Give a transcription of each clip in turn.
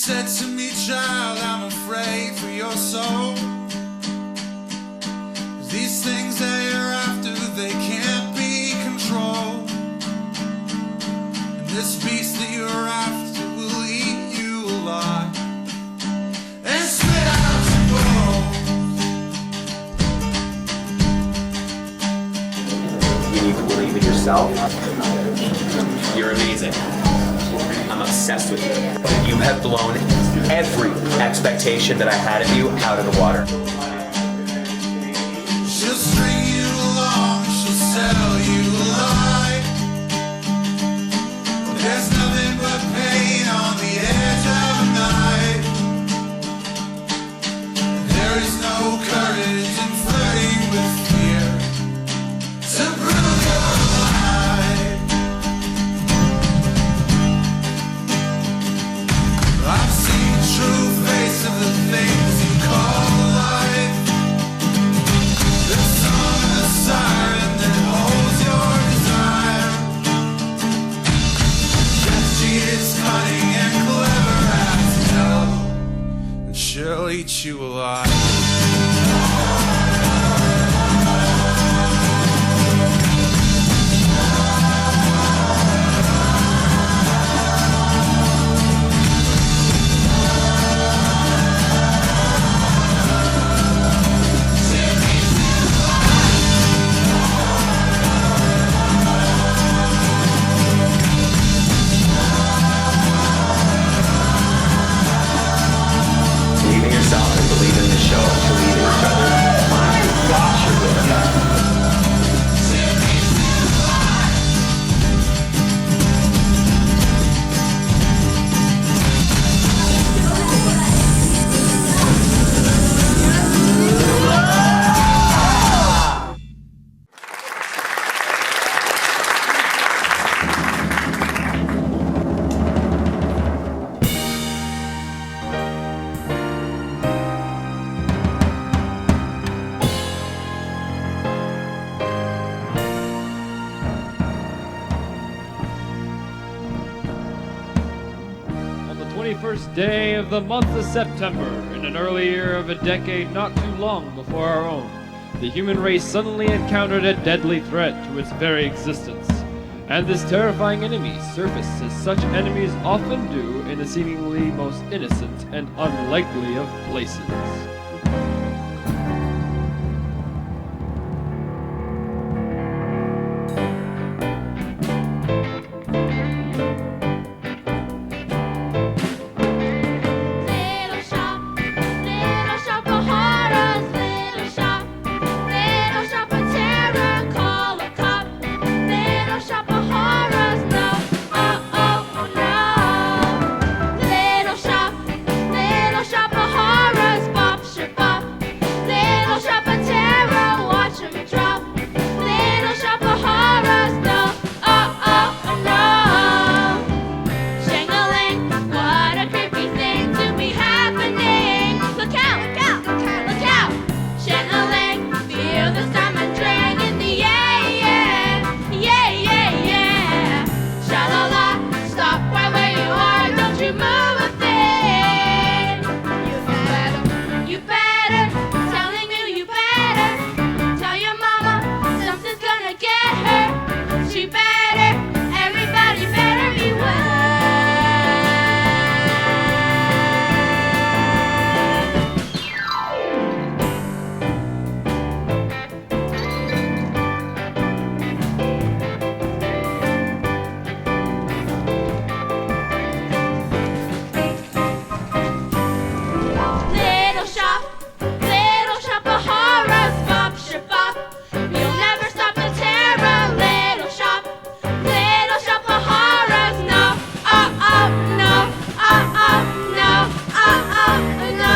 said to me, child, I'm afraid for your soul. These things that you're after, they can't be controlled. And this beast that you're after will eat you alive and spit out your bones. You need to believe in yourself. You're amazing. I'm obsessed with you. You have blown every expectation that I had of you out of the water. She'll string you along, she'll sell you a lie. There's nothing but pain on the edge of a night. There is no courage in flirting with fear to prove your life. I've seen the true face of the things you call life. The song and the siren that holds your desire. Yes, she is cunning and clever as hell, and she'll eat you alive. Believe in yourself and believe in the show. Believe in each other. My gosh, you're good at that. On the 21st day of the month of September, in an early year of a decade not too long before our own, the human race suddenly encountered a deadly threat to its very existence. And this terrifying enemy surfaced as such enemies often do in the seemingly most innocent and unlikely of places. Little shop of horrors, little shop of terror, call a cop. Little shop of horrors, no, oh, oh, oh, no. Little shop of horrors, bop, shabop. Little shop of terror, watch 'em drop. Little shop of horrors, no, oh, oh, oh, no. Shang-a-lang, what a creepy thing to be happening. Look out, look out, look out. Shang-a-lang, feel the diamond drang in the air, yeah, yeah. Sha-la-la, stop right where you are, don't you move a thing. You better, telling you you better. Tell your mama something's gonna get her. She better, everybody better beware. Little shop of horrors, bop, shabop. You'll never stop the terror. Little shop of horrors, no, oh, oh, no, oh, oh, no, oh, oh, no.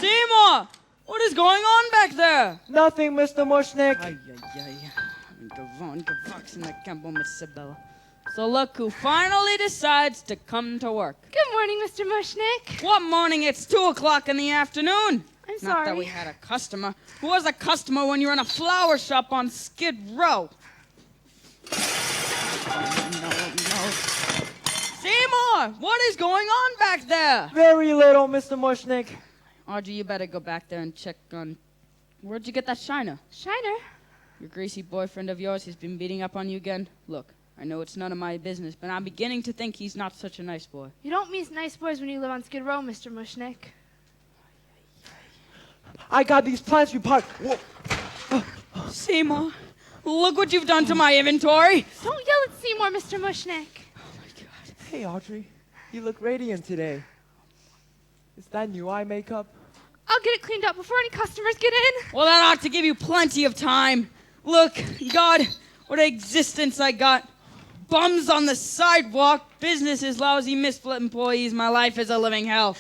Seymour! What is going on back there? Nothing, Mr. Mushnik. Gewachsener Campbell, Miss Isabella. So look who finally decides to come to work. Good morning, Mr. Mushnik. What morning? It's 2 o'clock in the afternoon. I'm Not sorry. that we had a customer. Who was a customer when you were in a flower shop on Skid Row? No. Seymour, what is going on back there? Very little, Mr. Mushnik. Audrey, you better go back there and check on... Where'd you get that shiner? Shiner? Your greasy boyfriend of yours, he's been beating up on you again? Look, I know it's none of my business, but I'm beginning to think he's not such a nice boy. You don't meet nice boys when you live on Skid Row, Mr. Mushnik. I got these plants we parked. Seymour, look what you've done to my inventory. Don't yell at Seymour, Mr. Mushnik. Hey, Audrey. You look radiant today. Is that new eye makeup? I'll get it cleaned up before any customers get in. Well, that ought to give you plenty of time. Look, God, what an existence I got. Bums on the sidewalk, businesses, lousy misfit employees. My life is a living hell.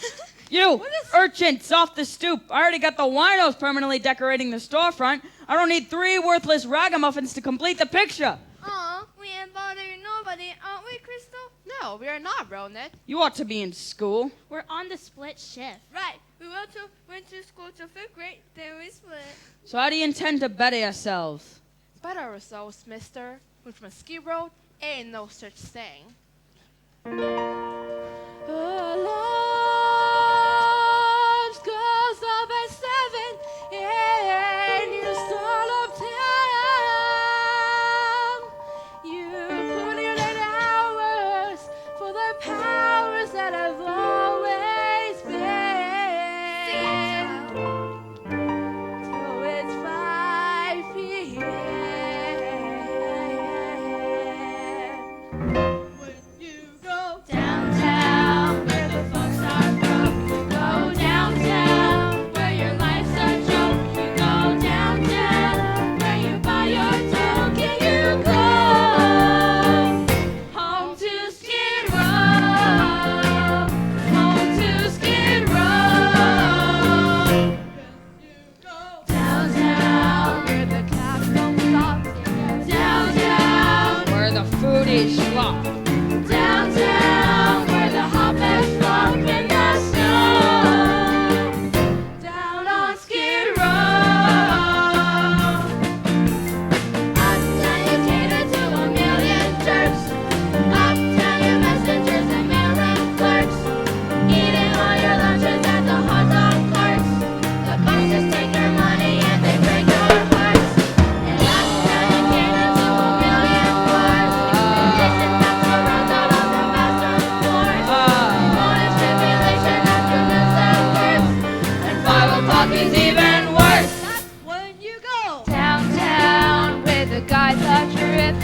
You, urchins off the stoop. I already got the winos permanently decorating the storefront. I don't need 3 worthless ragamuffins to complete the picture. Aw, we ain't bothering nobody, aren't we, Crystal? No, we are not, Ronet. You ought to be in school. We're on the split shift. Right, we went to school till 5th grade, then we split. So how do you intend to better yourselves? Better ourselves, mister. We're from Skid Row, ain't no such thing. Alarms goes up at 7 and you start uptown. You put in 8 hours for the powers that have always been. So it's 5 p.m. When you go downtown where the folks are broke, you go downtown where your life's a joke, you go downtown where you buy your token, you go home to Skid Row, home to Skid Row. You go downtown where the cabs don't stop, downtown Where the food is slop. downtown where the hotbeds flop in the snow. Down on Skid Row. Uptown you cater to a million jerks. Uptown your messengers and mail-in clerks. Eating all your lunches at the hot dog carts. The bosses take your money and they break your hearts. And uptown you cater to a million whores. Listen back to roads out on the bathroom floors. Bonus tribulation after lives at worst. And 5 o'clock is even worse. When you go Downtown where the guys are trips.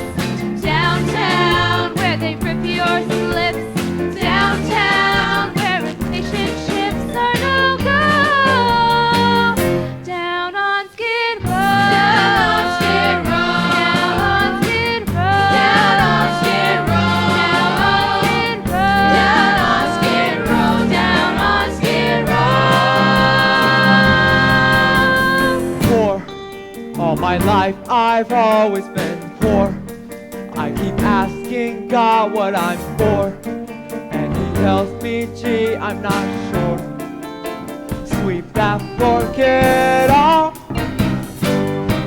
Downtown where they rip your slips. Downtown where relationships are no go. Down on Skid Row. Down on Skid Row. Down on Skid Row. Down on Skid Row. Down on Skid Row. Down on Skid Row. Poor. All my life I've always been poor. I keep asking God what I'm for, and He tells me, gee, I'm not sure. Sweep that floor, kid off.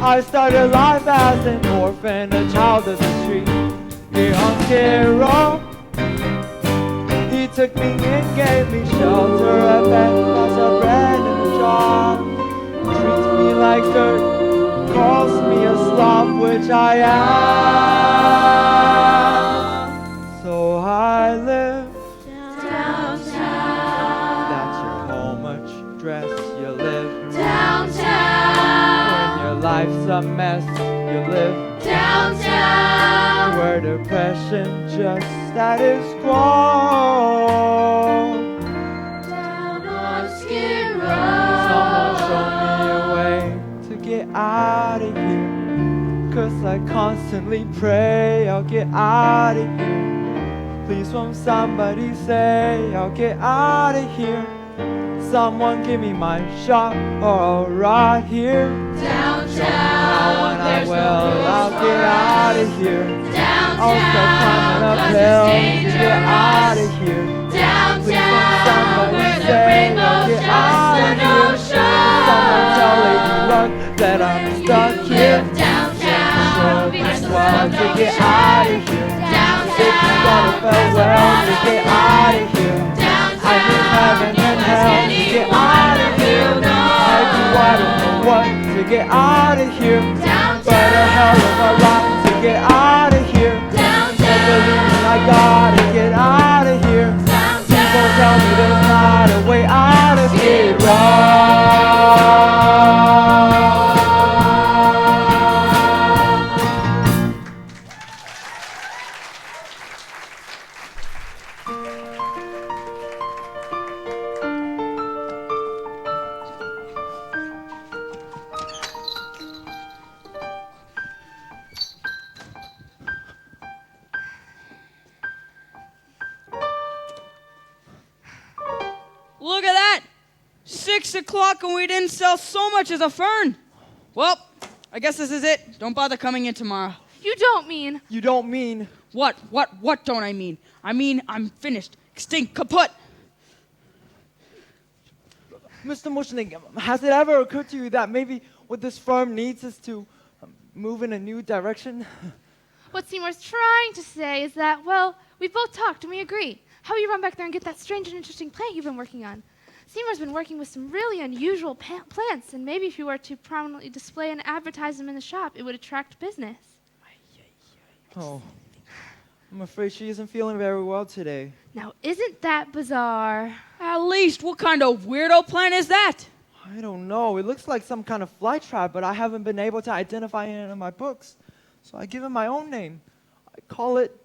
I started life as an orphan, a child of the street, here on Skid Row. He took me in, gave me shelter, a bed, lots of bread and a job. Treats me like dirt, calls me a slob, which I am. So I live. Downtown. That's your home, much dress you live. Downtown. When your life's a mess, you live. Downtown. Where depression just status quo. Down on Skid Someone show me a Row. way to get out of here. 'Cause I constantly pray I'll get out of here. Please won't somebody say I'll get out of here. Someone give me my shot or right here. Downtown, there's no I'll get out of here. I'll start climbing Downtown, up 'cause hills it's to get out of here. Downtown, where the rainbow shines the no Someone tell Lady show. Luck that I'm stuck here. Downtown, because the Well, to sun get don't out shine. of here. Downtown, Gonna farewell to get out of here. I need heaven and hell to get out of here. I don't know what to get out of here. But a hell of a lot to get out of here. I believe I gotta get out of here. People tell me there's not a way out of here. Look at that! 6 o'clock and we didn't sell so much as a fern. Well, I guess this is it. Don't bother coming in tomorrow. You don't mean. You don't mean... What don't I mean? I mean I'm finished. Extinct, kaput. Mr. Mushnik, has it ever occurred to you that maybe what this firm needs is to move in a new direction? What Seymour's trying to say is that, well, we both talked and we agree. How about you run back there and get that strange and interesting plant you've been working on? Seymour's been working with some really unusual plants, and maybe if you were to prominently display and advertise them in the shop, it would attract business. Oh, I'm afraid she isn't feeling very well today. Now, isn't that bizarre? At least, what kind of weirdo plant is that? I don't know. It looks like some kind of fly trap, but I haven't been able to identify it in my books. So I give it my own name. I call it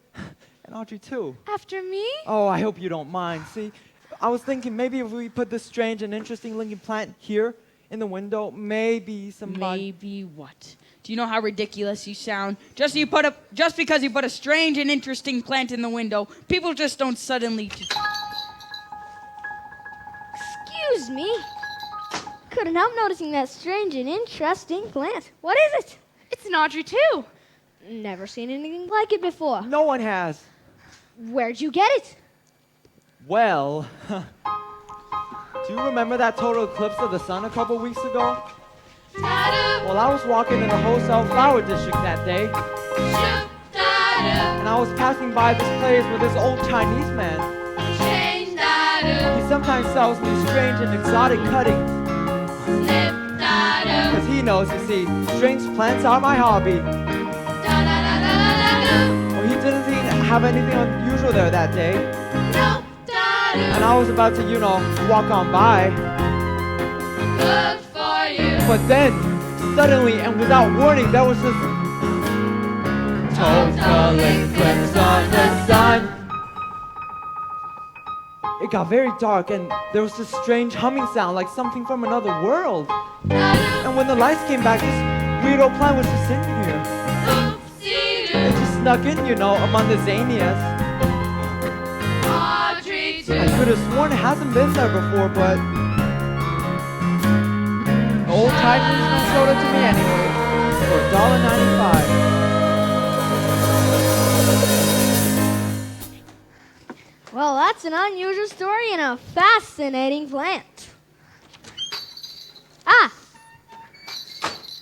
an Audrey II. After me? Oh, I hope you don't mind. See, I was thinking maybe if we put this strange and interesting looking plant here in the window, maybe somebody... Maybe what? Do you know how ridiculous you sound? Just because you put a strange and interesting plant in the window, people just don't suddenly just... Excuse me. Couldn't help noticing that strange and interesting plant. What is it? It's an Audrey II. Never seen anything like it before. No one has. Where'd you get it? Well, do you remember that total eclipse of the sun a couple weeks ago? Well, I was walking in the wholesale flower district that day, and I was passing by this place with this old Chinese man. He sometimes sells me strange and exotic cuttings. Because he knows, you see, strange plants are my hobby. Well, he didn't seem to have anything unusual there that day. And I was about to, walk on by. Good for you. But then, suddenly and without warning, there was this total eclipse on the sun. It got very dark and there was this strange humming sound like something from another world. And when the lights came back, this weird old plant was just in here. It just snuck in, among the zinnias. I could have sworn it hasn't been there before, but the old Chinese man sold it to me anyway for $1.95. Well, that's an unusual story and a fascinating plant.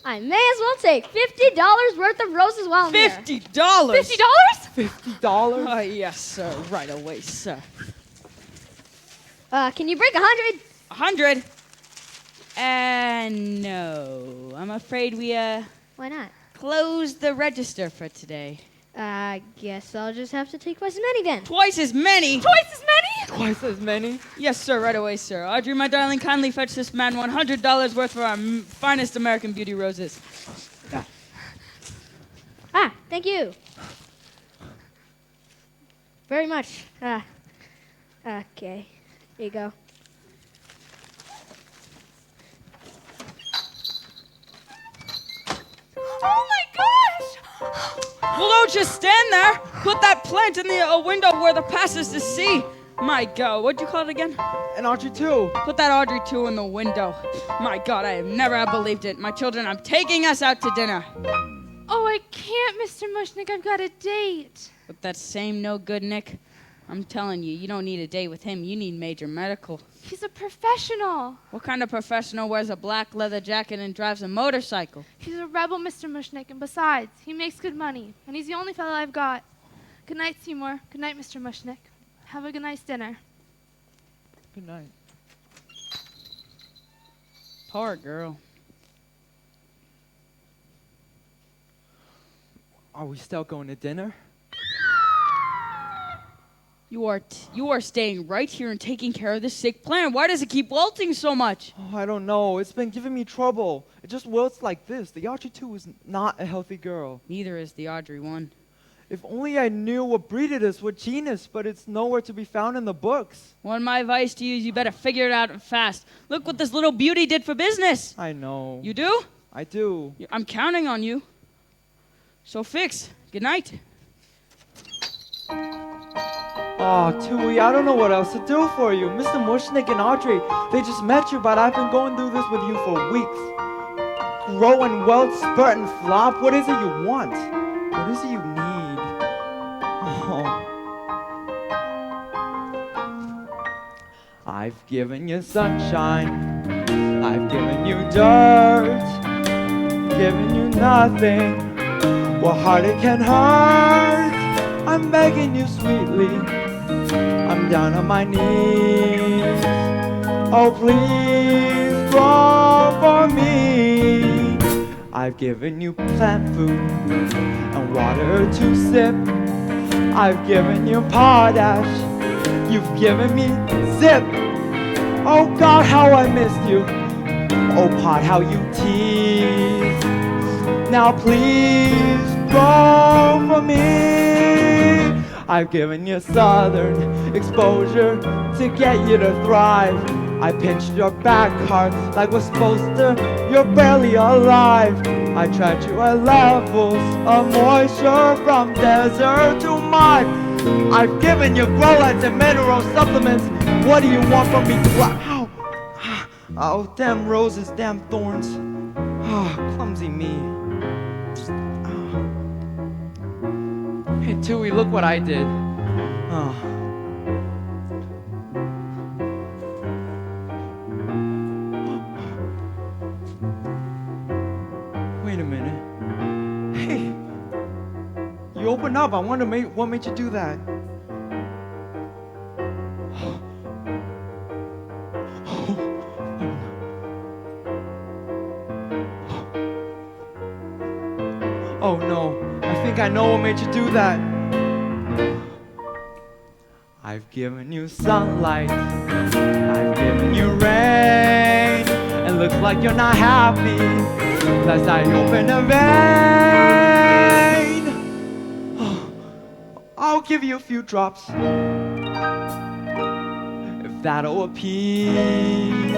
I may as well take $50 worth of roses while I'm here. $50? $50? $50? Oh, yes, sir. Right away, sir. Can you break 100? 100? No. I'm afraid we, Why not? closed the register for today. I guess I'll just have to take twice as many then. Twice as many? Twice as many? Twice as many? Yes, sir. Right away, sir. Audrey, my darling, kindly fetch this man $100 worth for our finest American beauty roses. Thank you. Very much. Okay. Here you go. Oh my gosh! Well, don't just stand there. Put that plant in the window where the passers to see. My God, what'd you call it again? An Audrey 2. Put that Audrey 2 in the window. My God, I have never have believed it. My children, I'm taking us out to dinner. Oh, I can't, Mr. Mushnik. I've got a date. With that same no good Nick, I'm telling you, you don't need a date with him. You need major medical. He's a professional. What kind of professional wears a black leather jacket and drives a motorcycle? He's a rebel, Mr. Mushnik, and besides, he makes good money, and he's the only fellow I've got. Good night, Seymour. Good night, Mr. Mushnik. Have a good nice dinner. Good night. Poor girl. Are we still going to dinner? You are staying right here and taking care of this sick plant. Why does it keep wilting so much? Oh, I don't know. It's been giving me trouble. It just wilts like this. The Audrey 2 is not a healthy girl. Neither is the Audrey 1. If only I knew what breed it is, what genus, but it's nowhere to be found in the books. Well, my advice to you is you better figure it out fast. Look what this little beauty did for business. I know. You do? I do. I'm counting on you. So fix. Good night. Oh, Tui, I don't know what else to do for you. Mr. Mushnik and Audrey, they just met you, but I've been going through this with you for weeks. Grow and welt, spurt and flop. What is it you want? What is it you need? Oh. I've given you sunshine. I've given you dirt. Given you nothing. What heart it can hurt. I'm begging you sweetly. I'm down on my knees. Oh, please grow for me. I've given you plant food and water to sip. I've given you potash. You've given me zip. Oh God, how I missed you. Oh pot, how you tease. Now please grow for me. I've given you southern exposure to get you to thrive. I pinched your back hard like we're supposed to. You're barely alive. I tried you at levels of moisture from desert to mine. I've given you growlets and mineral supplements. What do you want from me? Ow! Oh, damn roses, damn thorns. Oh, clumsy me. Hey, Tui, look what I did. Oh. Wait a minute. Hey, you opened up. I wonder what made you do that. Oh no, I think I know what made you do that. I've given you sunlight, I've given you rain. It looks like you're not happy, lest I open a vein. I'll give you a few drops, if that'll appease.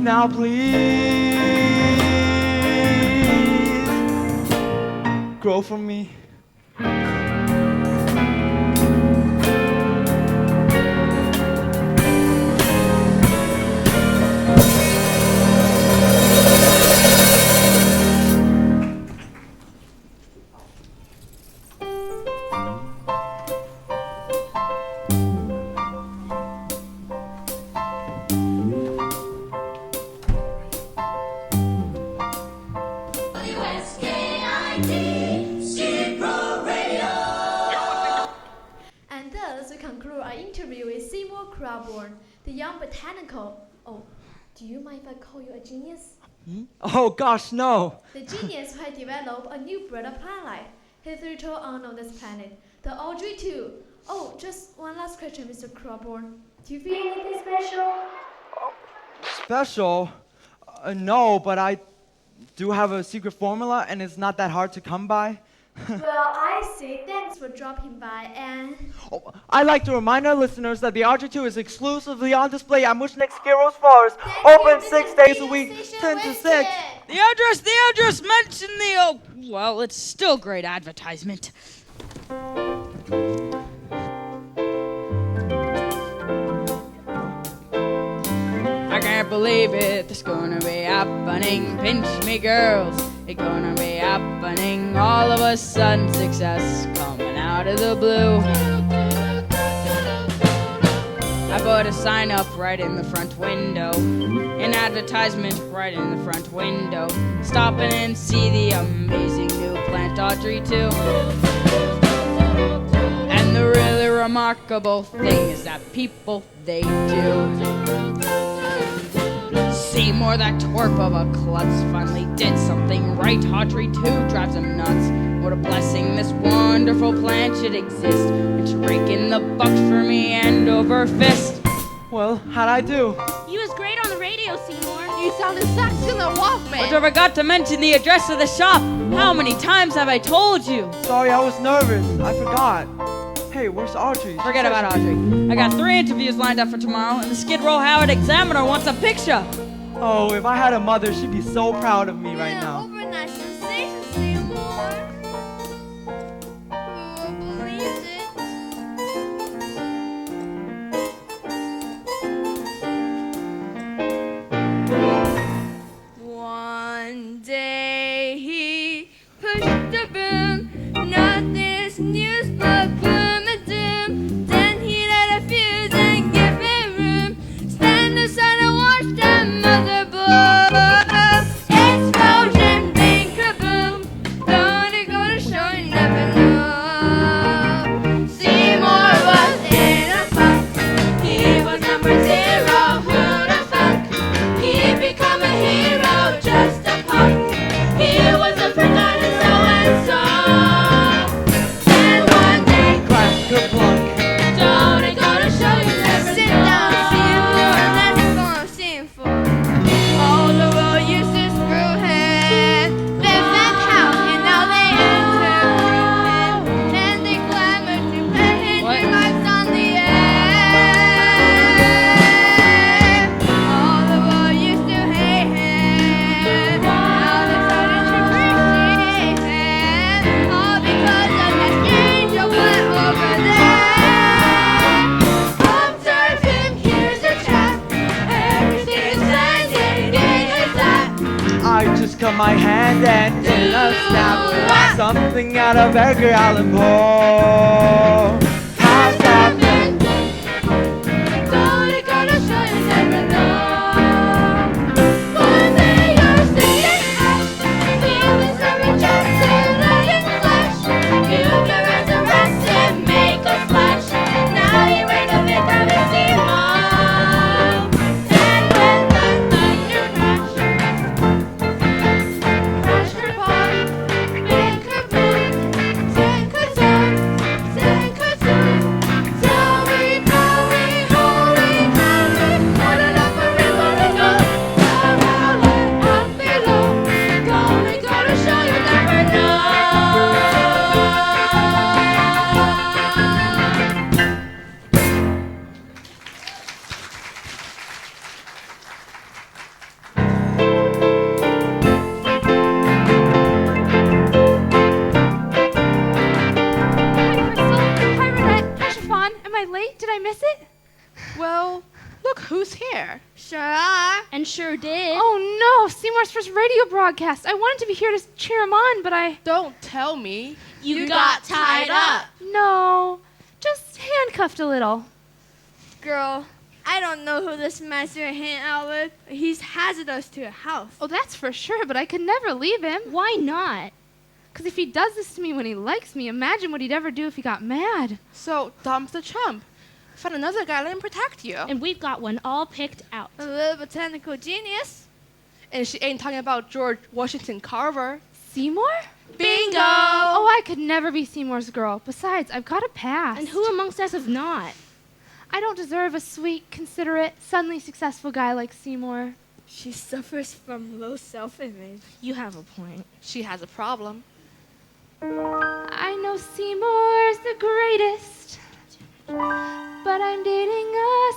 Now please, grow from me. And thus we conclude our interview with Seymour, the young botanical. Oh, do you mind if I call you a genius? Oh gosh, no. The genius who had developed a new breed of plant life, hitherto unknown on this planet, the Audrey 2. Oh, just one last question, Mr. Crowborn. Do you feel anything special? Special? No, but I do have a secret formula, and it's not that hard to come by. Well, I say thanks for dropping by, and... Oh, I'd like to remind our listeners that the Audrey 2 is exclusively on display at Mushnik Skiros Forest, open 6 days a week, 10 to 6. The address, mention the... Oh, well, it's still great advertisement. can't believe it. It's gonna be happening. Pinch me, girls. It's gonna be happening. All of a sudden, success coming out of the blue. I put a sign up right in the front window. An advertisement right in the front window. Stop in and see the amazing new plant Audrey 2. And the really remarkable thing is that people, they do. Seymour, that twerp of a klutz, finally did something right. Audrey 2 drives him nuts. What a blessing this wonderful plant should exist, and to rake in the bucks for me hand over fist. Well, how'd I do? You was great on the radio, Seymour. You sounded sexy in the Walkman. But I forgot to mention the address of the shop. How many times have I told you? Sorry, I was nervous. I forgot. Hey, where's Audrey? Forget about Audrey. I got 3 interviews lined up for tomorrow, and the Skid Row Howard Examiner wants a picture. Oh, if I had a mother, she'd be so proud of me right now. Overnight sensation, Seymour. Who believes it? One day he pushed the broom. Nothing's news but gloom and doom. Then he lit a fuse and gave it room. Stand aside and watch the mother blow. Explosion, bang, kaboom. Don't it go to show you never know. Seymour was in a funk. He was number 0. Who'd have thunk? He'd become a hero, just a punk. He was a forgotten so-and-so. And one day, Class kerplunk. don't it go to show you never sit know. Down, Seymour, that's what I'm seeing for. All the world used to screw him. Live and pout, and now they enter him. And they clamor to put his remarks on the air. All the world used to hate him. Now they're starting to appreciate him. All because of that stranger went over there. Observe him, here's a chap. Everything is standing in his lap. I just cut my hand and in a snap. Something out of Edgar Allan Poe has happened. Don't it go to show you never know. One day you're singing ash, feelings are rejected like flesh. You can resurrect him, make a splash. Now you wake up and come and see mom. And when the thunder crash her pop, make her boom, sing her song, sing her tune. Sorry, sorry, holy, holy, not enough for everybody to go. Around and up below, gonna go to show you never know. Hi, Renette. Hi, Chiffon. Am I late? Did I miss it? Well, look who's here. Sure are. And sure did. Oh no, Seymour's first radio broadcast. I wanted to be here to cheer him on, but I... Don't tell me. You got tied up. No, just handcuffed a little. Girl, I don't know who this man's gonna hang out with. He's hazardous to your house. Oh, that's for sure, but I could never leave him. Why not? Because if he does this to me when he likes me, imagine what he'd ever do if he got mad. So, Dom's the chump. Find another guy, let him protect you. And we've got one all picked out. A little botanical genius. And she ain't talking about George Washington Carver. Seymour? Bingo! Oh, I could never be Seymour's girl. Besides, I've got a past. And who amongst us is not? I don't deserve a sweet, considerate, suddenly successful guy like Seymour. She suffers from low self-image. You have a point. She has a problem. I know Seymour's the greatest, but I'm dating a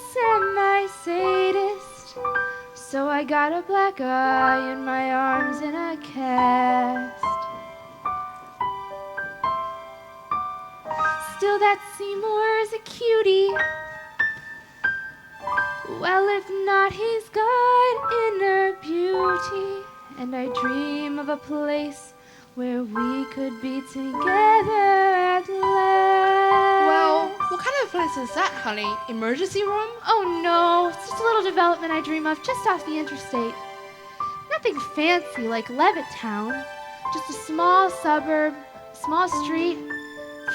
semi-sadist. So I got a black eye in my arms in a cast. Still, that Seymour's a cutie. Well, if not, he's got inner beauty. And I dream of a place where we could be together at last. Well, what kind of place is that, honey? Emergency room? Oh no, it's just a little development I dream of just off the interstate. Nothing fancy like Levittown. Just a small suburb, small street,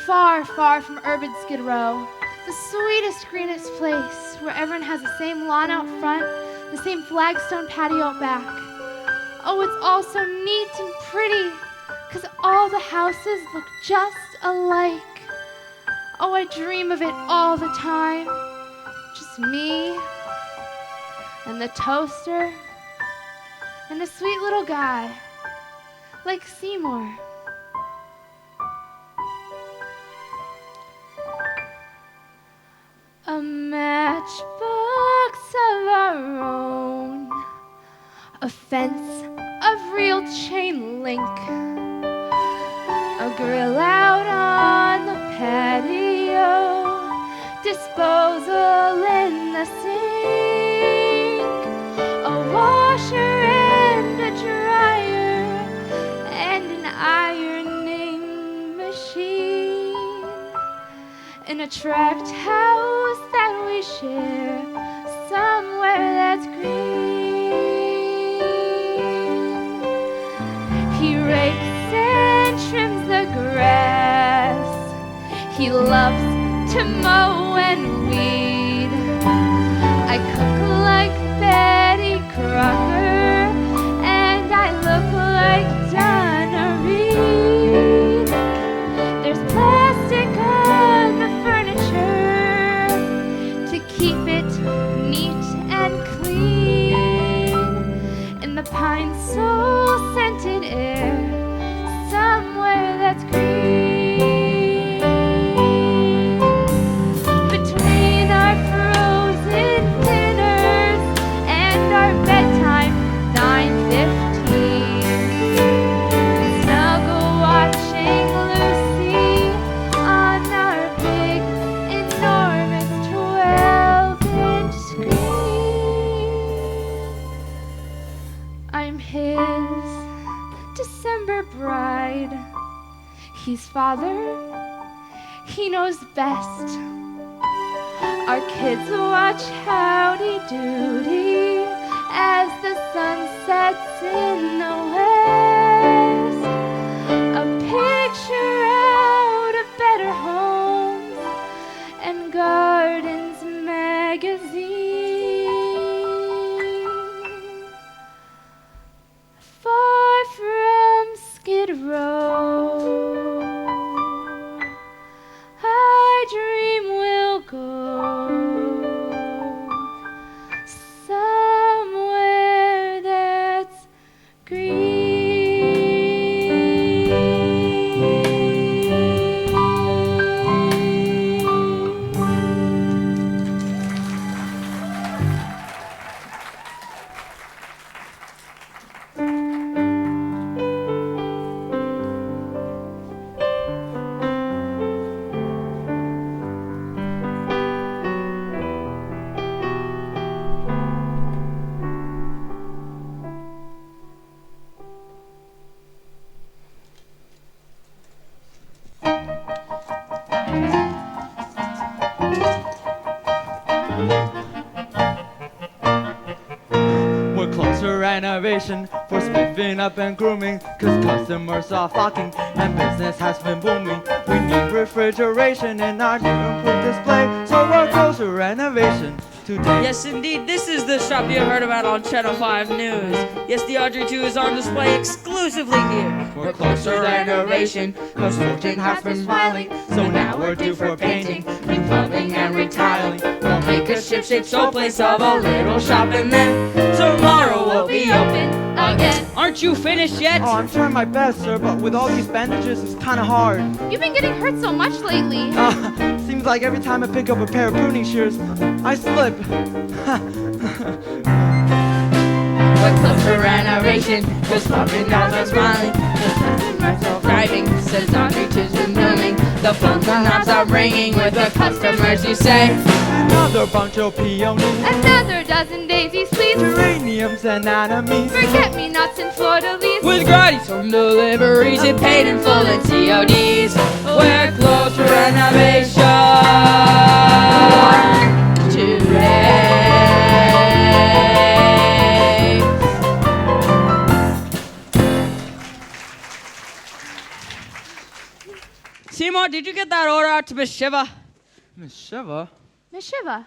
far, far from urban Skid Row. The sweetest, greenest place where everyone has the same lawn out front, the same flagstone patio out back. Oh, it's all so neat and pretty, 'cause all the houses look just alike. Oh, I dream of it all the time. Just me, and the toaster, and a sweet little guy, like Seymour. A matchbox of our own, a fence of real chain link, a grill out on the patio, disposal in the sink, a washer and a dryer, and an ironing machine, in a tract house that we share somewhere that's green. He rakes and trims the grass. He loves to mow and weed. I cook like Betty Crocker, and I look like Donna Reed. There's plastic on the furniture to keep it neat and clean. In the pine soul scented air, somewhere that's green. Between our frozen dinners and our bedtime 9:15, snuggle watching Lucy on our big, enormous 12-inch screen. I'm his December bride. He's father, he knows best. Our kids watch Howdy Doody as the sun sets in the west. A picture out of Better Homes and Gardens magazine. Far from Skid Row, I dream we'll go somewhere that's green. We're close to renovation for spiffing up and grooming, 'cause customers are flocking and business has been booming. We need refrigeration in our new improved display, so we're close to renovation today. Yes, indeed, this is the shop you heard about on Channel 5 News. Yes, the Audrey 2 is on display exclusively here. We're close to renovation, construction has been smiling, so now we're due for painting, new plumbing and retiling. We'll make a ship-shaped showplace of a little shop, and then tomorrow we'll be open again. Aren't you finished yet? Oh, I'm trying my best, sir, but with all these bandages, it's kind of hard. You've been getting hurt so much lately. Seems like every time I pick up a pair of pruning shears, I slip. we're close to renovation. Cause pumping guys are smiling. The customers are thriving. Says laundry tubes are moving. The phones and knobs are ringing with the customers. You say, Another bunch of peonies, Another dozen daisies, please. geraniums and anemones. Forget-me-nots and fleur-de-lis. with gratis home deliveries and paid in full and CODs. We're close to renovation today. Seymour, did you get that order out to Miss Shiva? Miss Shiva? Miss Shiva.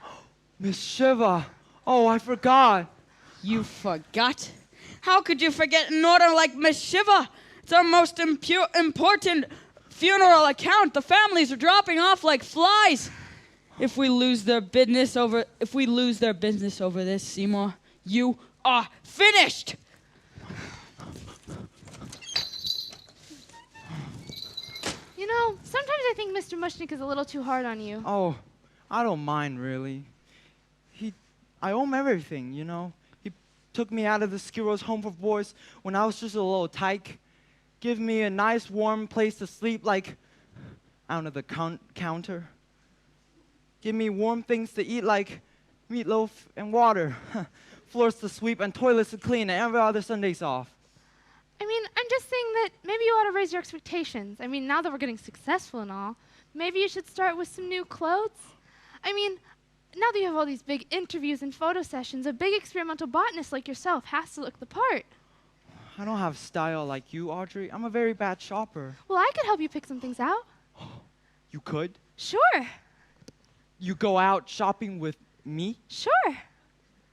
Miss Shiva. Oh, I forgot. You forgot? How could you forget an order like Miss Shiva? It's our most important funeral account. The families are dropping off like flies. If we lose their business over this, Seymour, you are finished. You know, sometimes I think Mr. Mushnik is a little too hard on you. Oh, I don't mind really. I owe him everything, you know. He took me out of the Skiros home for boys when I was just a little tyke. Give me a nice warm place to sleep, like out of the counter. Give me warm things to eat, like meatloaf and water. Floors to sweep and toilets to clean and every other Sunday's off. I mean, I'm just saying that maybe you ought to raise your expectations. I mean, now that we're getting successful and all, maybe you should start with some new clothes. I mean, now that you have all these big interviews and photo sessions, a big experimental botanist like yourself has to look the part. I don't have style like you, Audrey. I'm a very bad shopper. Well, I could help you pick some things out. You could? Sure. You go out shopping with me? Sure.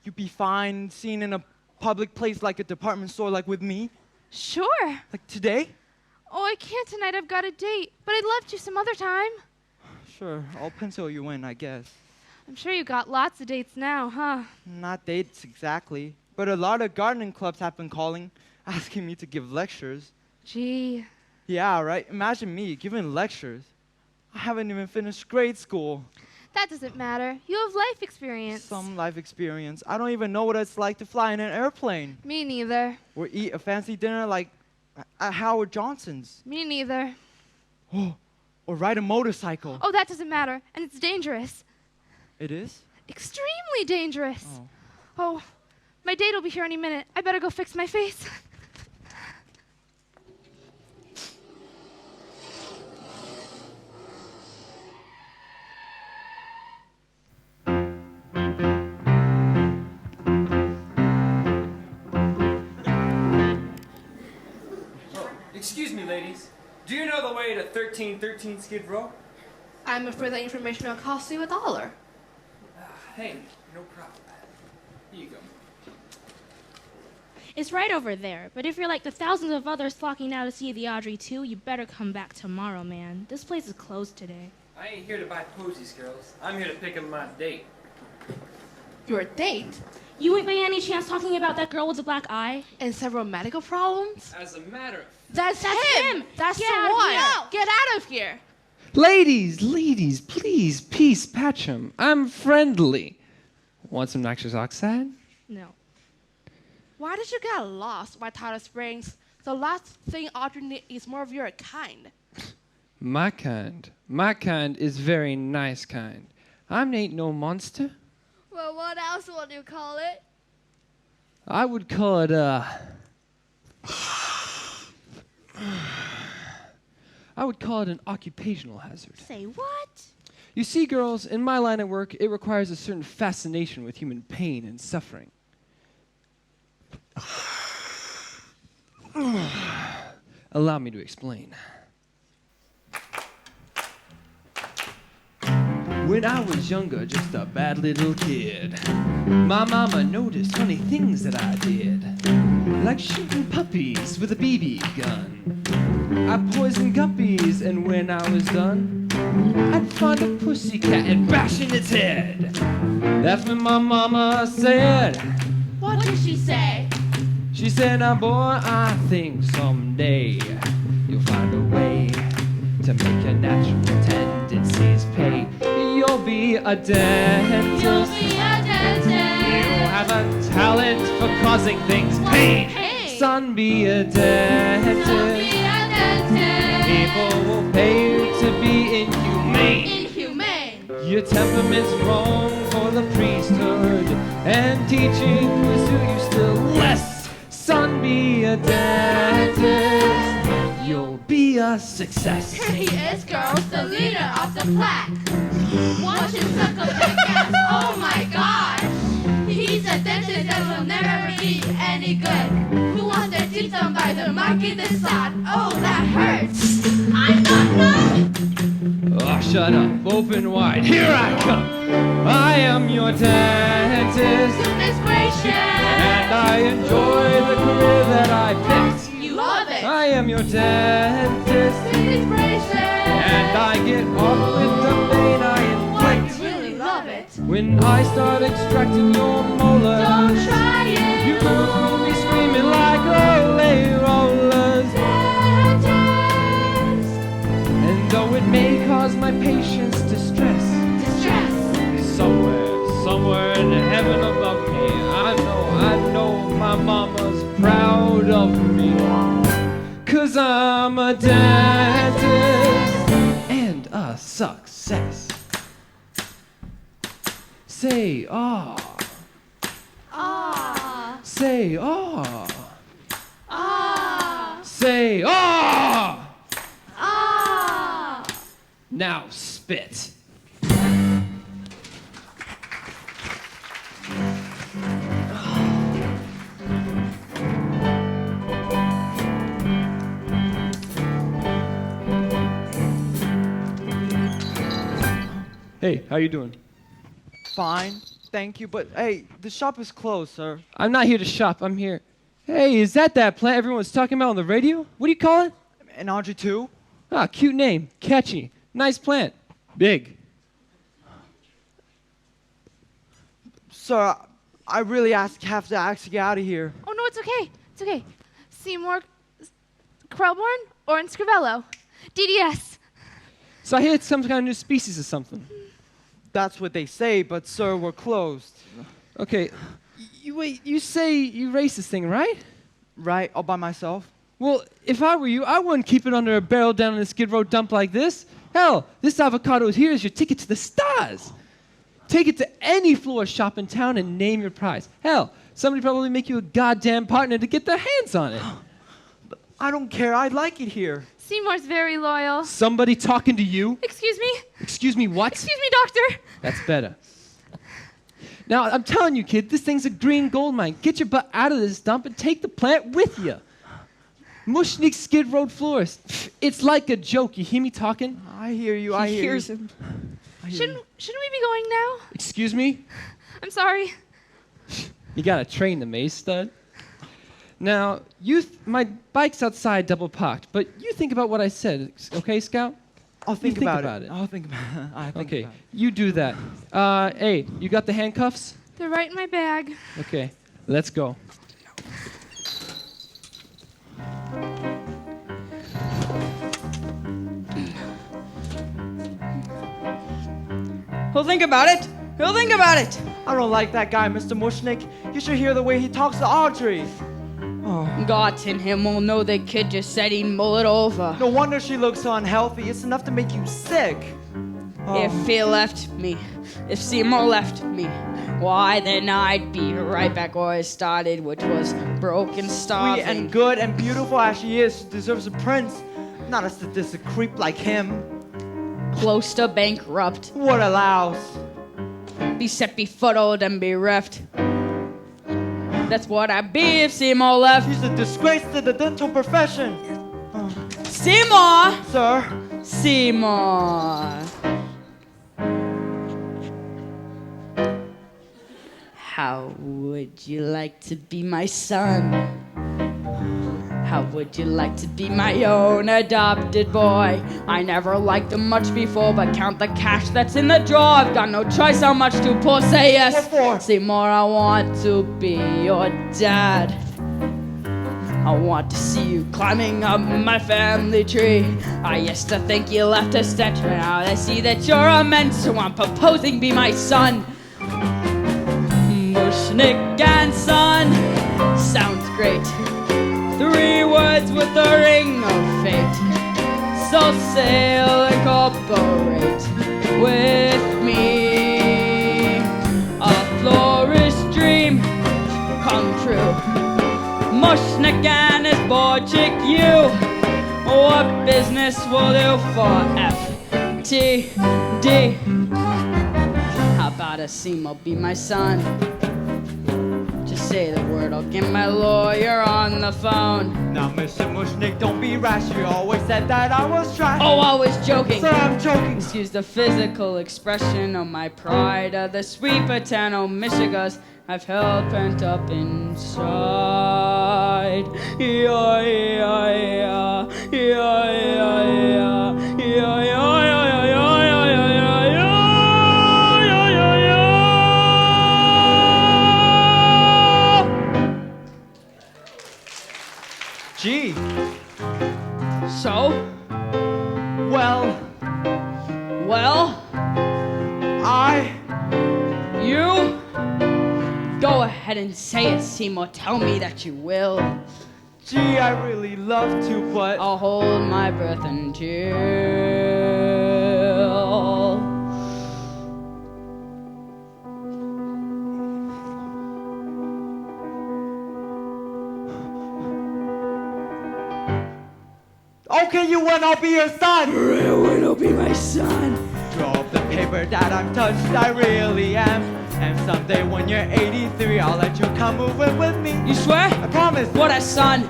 You'd be fine seen in a public place like a department store like with me? Sure. Like today? Oh, I can't tonight. I've got a date. But I'd love to some other time. Sure, I'll pencil you in, I guess. I'm sure you got lots of dates now, huh? Not dates exactly, but a lot of gardening clubs have been calling, asking me to give lectures. Gee. Yeah, right? Imagine me giving lectures. I haven't even finished grade school. That doesn't matter. You have life experience. Some life experience. I don't even know what it's like to fly in an airplane. Me neither. Or eat a fancy dinner like at Howard Johnson's. Me neither. Oh, or ride a motorcycle. Oh, that doesn't matter. And it's dangerous. It is? Extremely dangerous. Oh. Oh, my date will be here any minute. I better go fix my face. Excuse me, ladies. Do you know the way to 1313 Skid Row? I'm afraid that information will cost you $1. Hey, no problem. Here you go. It's right over there, but if you're like the thousands of others flocking out to see the Audrey II, you better come back tomorrow, man. This place is closed today. I ain't here to buy posies, girls. I'm here to pick up my date. Your date? You ain't by any chance talking about that girl with the black eye? And several medical problems? As a matter of That's him! That's Get the out of one! here. Get out of here! Ladies, please, peace, Patchum. I'm friendly. Want some nitrous oxide? No. Why did you get lost by Tyler Springs? The last thing Audrey needs is more of your kind. My kind is very nice kind. I ain't no monster. Well, what else would you call it? I would call it, I would call it an occupational hazard. Say what? You see, girls, in my line of work, it requires a certain fascination with human pain and suffering. Allow me to explain. When I was younger, just a bad little kid, my mama noticed funny things that I did, like shooting puppies with a BB gun. I poisoned guppies, and when I was done, I'd find a pussycat and bash in its head. That's when my mama said, What did she say? She said, now boy, I think someday you'll find a way to make your natural tendencies pay. You'll be a dentist. You'll be a dentist. You'll have a talent for causing things pain. Son, be a dentist. People will pay you to be inhumane. Your temperament's wrong for the priesthood, and teaching will suit you still less. Son, be a dentist. You'll be a success. Here he is, girls, the leader of the pack. Watch him suckle that gas, oh my gosh. He's a dentist that will never be any good. Who wants their teeth done by the monkey this side? Oh, that hurts. I'm not good. Oh, shut up. Open wide. Here I come. I am your dentist. Inspiration. And I enjoy the career that I picked. You love it. I am your dentist. Inspiration. And I get off with the pain I inflict. You really love it. When I start extracting your molars, Don't try it. you will be screaming like ole rollers. Dentist. And though it may cause my patients distress, somewhere in heaven above me, I know my mama's proud of me. 'Cause I'm a dentist and a success. Say ah. Ah. Say ah. Ah. Say ah. Ah. Now spit. Hey, how you doing? Fine, thank you, but hey, the shop is closed, sir. I'm not here to shop, I'm here. Hey, is that plant everyone was talking about on the radio? What do you call it? An Audrey 2? Ah, cute name, catchy, nice plant, big. Sir, I really have to ask you out of here. Oh, no, it's okay. It's okay. Seymour, Krellborn, or in Scrivello. DDS. So I hear it's some kind of new species or something. That's what they say, but sir, we're closed. Okay, you say you raised this thing, right? Right, all by myself. Well, if I were you, I wouldn't keep it under a barrel down in a Skid Row dump like this. Hell, this avocado here is your ticket to the stars. Take it to any floor shop in town and name your price. Hell, somebody probably make you a goddamn partner to get their hands on it. But I don't care, I like it here. Seymour's very loyal. Somebody talking to you? Excuse me? Excuse me, what? Excuse me, doctor. That's better. Now, I'm telling you, kid, this thing's a green gold mine. Get your butt out of this dump and take the plant with you. Mushnik Skid Road florist. It's like a joke. You hear me talking? I hear you, He hears him. Shouldn't we be going now? Excuse me? I'm sorry. You gotta train the maze stud. Now, my bike's outside double parked, but you think about what I said, okay, Scout? I'll think about it. I'll think about it. Okay, you do that. Hey, you got the handcuffs? They're right in my bag. Okay, let's go. He'll think about it. He'll think about it. I don't like that guy, Mr. Mushnik. You should hear the way he talks to Audrey. Oh. God in him will know the kid just said he'd mull it over. No wonder she looks so unhealthy. It's enough to make you sick. Oh. If he left me, if Seymour left me, why then I'd be right back where I started, which was broke and starving. Sweet and good and beautiful as she is, she deserves a prince, not a sadistic creep like him. Close to bankrupt. What a louse. Be set befuddled and bereft. That's what I'd be if Seymour left. He's a disgrace to the dental profession. Oh. Seymour! Sir? Seymour. How would you like to be my son? How would you like to be my own adopted boy? I never liked them much before, but count the cash that's in the drawer. I've got no choice how much to pour. Say yes. What for? Seymour, I want to be your dad. I want to see you climbing up my family tree. I used to think you left a stench, but now I see that you're immense, so I'm proposing be my son. Mushnik and Son sounds great. 3 words with a ring of fate. So sail and cooperate with me. A florist dream come true. Mushnik and his board chick you. What business will do for FTD? How about a Seymour be my son? Just say the word, I'll get my lawyer on the phone. Now, Mr. Mushnik, don't be rash. You always said that I was trash. Oh, I was joking. Sir, I'm joking. Excuse the physical expression of my pride. Of the sweet potato Michigas I've held pent up inside. Yeah, yeah, yeah, yeah, yeah, yeah, yeah, yeah, Gee. So? Well, you? Go ahead and say it, Seymour. Tell me that you will. Gee, I really love to, but I'll hold my breath until. Okay, you win, I'll be your son. Real win, I'll be my son. Draw up the paper that I'm touched, I really am. And someday when you're 83, I'll let you come move in with me. You swear? I promise. What a son.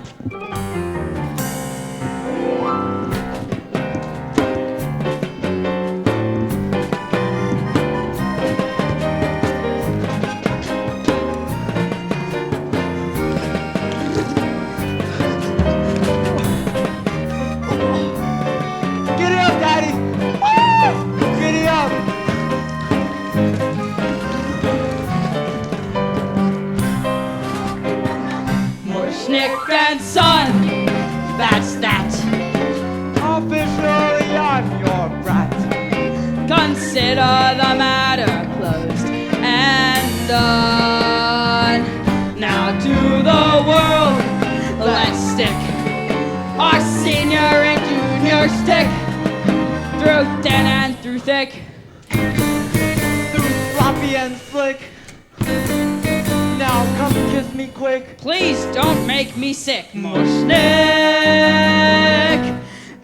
Giddy up, Daddy. Giddy up. Mushnik and Son, that's that. Officially, I'm your brat. Consider the matter closed and done. Now to the world, let's stick our senior and junior stick through thin and through thick, Through sloppy and slick. Now come kiss me quick. Please don't make me sick. Mushnik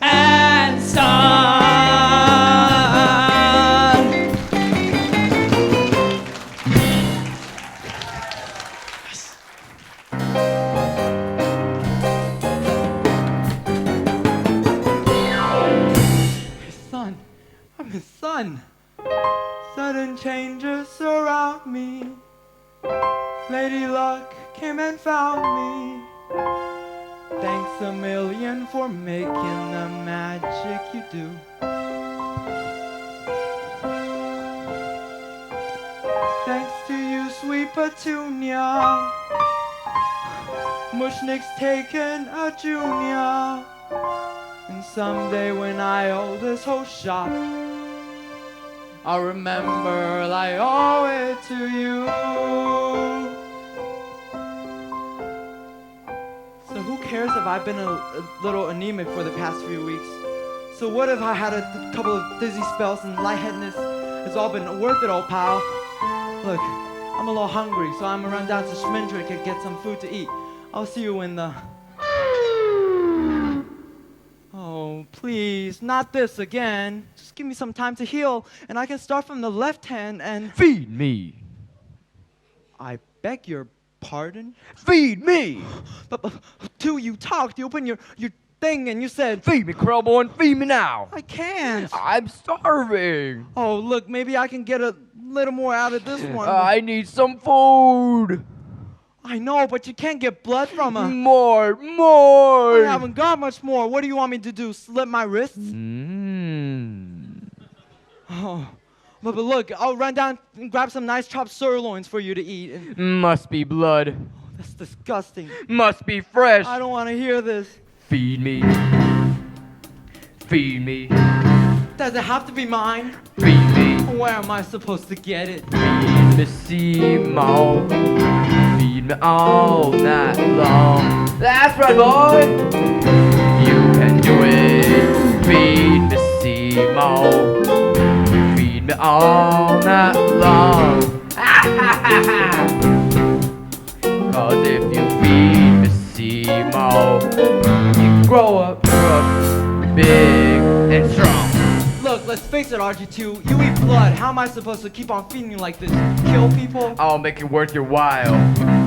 and Son. His son. I'm his son. Sudden changes surround me. Lady Luck came and found me. Thanks a million for making the magic you do. Thanks to you, sweet Petunia. Mushnik's taken a junior. And someday when I owe this whole shop, I'll remember I owe it to you. So who cares if I've been a little anemic for the past few weeks? So what if I had a couple of dizzy spells and lightheadedness? It's all been worth it, old pal. Look, I'm a little hungry, so I'm gonna run down to Schmendrick and get some food to eat. I'll see you in the... Oh, please, not this again. Just give me some time to heal, and I can start from the left hand and... Feed me. I beg your pardon? Feed me. But till you talked, you opened your thing and you said... Feed me, Krellborn, feed me now. I can't. I'm starving. Oh, look, maybe I can get a little more out of this one. I need some food. I know, but you can't get blood from a... More. I haven't got much more. What do you want me to do, slit my wrists? Oh, but look, I'll run down and grab some nice chopped sirloins for you to eat. And... Must be blood. Oh, that's disgusting. Must be fresh. I don't want to hear this. Feed me. Feed me. Does it have to be mine? Feed me. Where am I supposed to get it? Feed me Seymour. Feed me all night long. That's right, boy. You can do it. Feed me Seymour. Feed me all night long. Cause if you feed me Seymour, you grow up big and strong. Look, let's face it, RG2. You eat blood. How am I supposed to keep on feeding you like this? Kill people? I'll make it worth your while.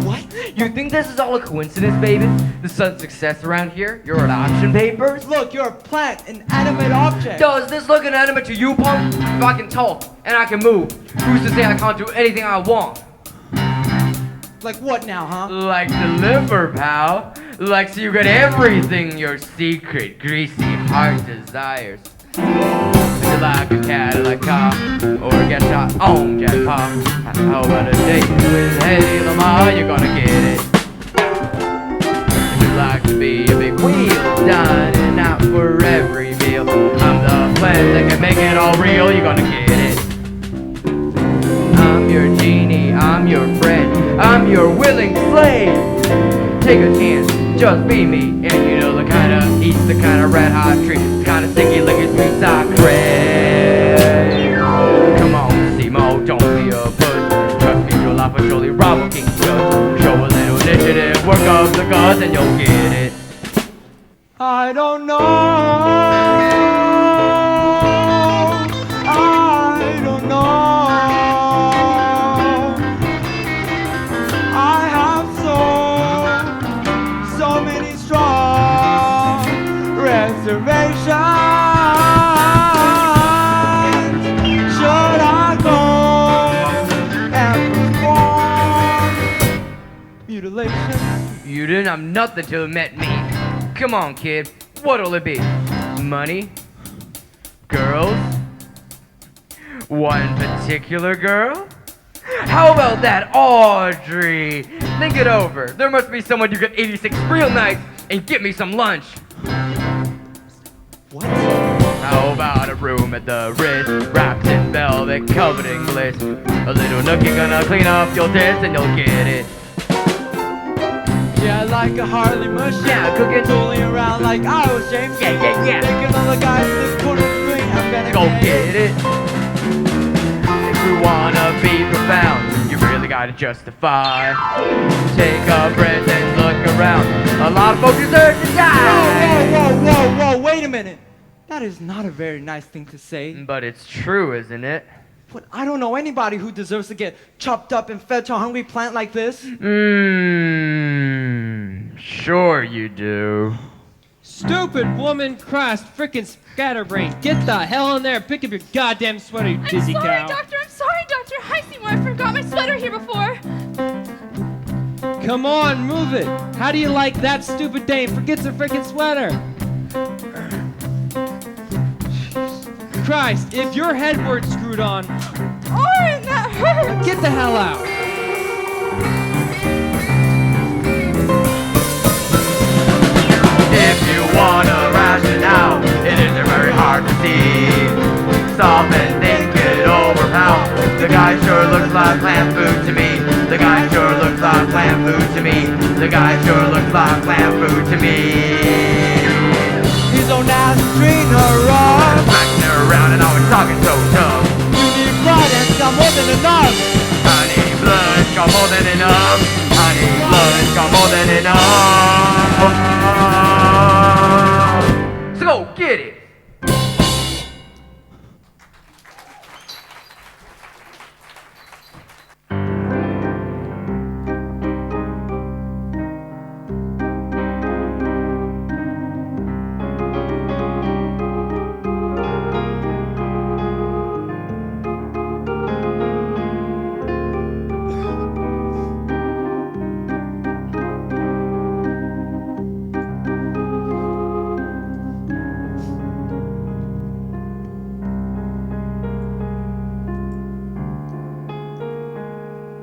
What? You think this is all a coincidence, baby? The sudden success around here? Your adoption papers? Look, you're a plant, an animate object. Does this look inanimate to you, punk? If I can talk and I can move, who's to say I can't do anything I want? Like what now, huh? Like deliver, pal. Like so you get everything your secret, greasy heart desires. Would you like a Cadillac car or get shot on jackpot? How about a date with Hey Lamar? You're gonna get it. Would you like to be a big wheel, dining out for every meal? I'm the plant that can make it all real. You're gonna get it. I'm your genie, I'm your friend, I'm your willing slave. Take a chance, just be me, and you know the kind of heat, the kind of red hot treat, the kind of sticky liquid sweets I crave. Come on, Seymour, don't be a puss. Trust me, your life will surely rival Qingdao. Show a little initiative, work up the guts, and you'll get it. I don't know. I don't know. I have so many strong reservations. Should I go and perform mutilation? You didn't have nothing till you met me. Come on, kid, what'll it be? Money? Girls? One particular girl? How about that Audrey? Think it over. There must be someone you get 86 real nights and get me some lunch. What? How about a room at the Ritz, wrapped in velvet, covered in bliss? A little nook you're gonna clean up your dish and you'll get it. Yeah, like a Harley Mushnik. Yeah, cooking. Tooling around like I was James. Yeah. Thinking all the guys in this corner screen. I'm gonna Go get it. If you wanna be profound, you really gotta justify. Take a breath and look around. A lot of folks deserve to die. Whoa, wait a minute. That is not a very nice thing to say. But it's true, isn't it? But I don't know anybody who deserves to get chopped up and fed to a hungry plant like this. Sure you do. Stupid woman, Christ, frickin' scatterbrain. Get the hell in there and pick up your goddamn sweater, you dizzy I'm sorry, cow. Doctor. I'm sorry, Doctor. Hi, Seymour. I forgot my sweater here before. Come on, move it. How do you like that stupid dame forgets her frickin' sweater? Christ, if your head weren't screwed on, Orin, that hurts. get the hell out. If you wanna ration out, it isn't very hard to see. Stop and think it over, pal. The guy sure looks like plant food to me. The guy sure looks like plant food to me. The guy sure looks like plant food to me. He's on ass string around. Smacking her around and always talking so tough. You need blood and it's got more than enough. I need blood, it's got more than enough. I need blood, it's got more than enough. So go get it.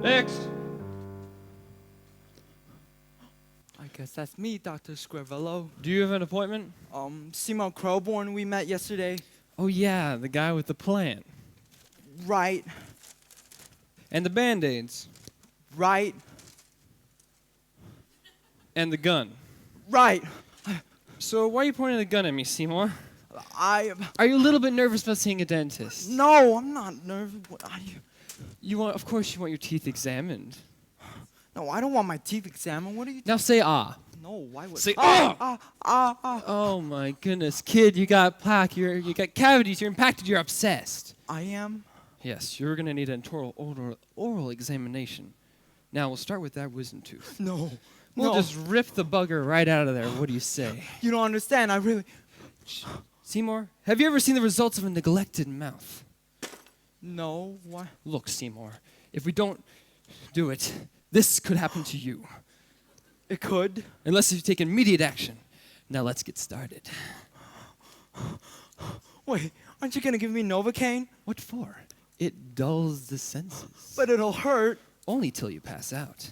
Next. I guess that's me, Dr. Scrivello. Do you have an appointment? Seymour Crowborn we met yesterday. Oh yeah, the guy with the plant. Right. And the Band-Aids. Right. And the gun. Right. So why are you pointing the gun at me, Seymour? Are you a little bit nervous about seeing a dentist? No, I'm not nervous. You want, of course, you want your teeth examined. No, I don't want my teeth examined. What are you? Now say ah. No, why would? Say ah. Oh my goodness, kid, you got plaque. You got cavities. You're impacted. You're obsessed. I am. Yes, you're gonna need an oral examination. Now we'll start with that wisdom tooth. No. We'll just rip the bugger right out of there. What do you say? You don't understand. I really. Seymour, have you ever seen the results of a neglected mouth? No. Why? Look, Seymour, if we don't do it, this could happen to you. It could. Unless you take immediate action. Now let's get started. Wait, aren't you gonna give me Novocaine? What for? It dulls the senses. But it'll hurt. Only till you pass out.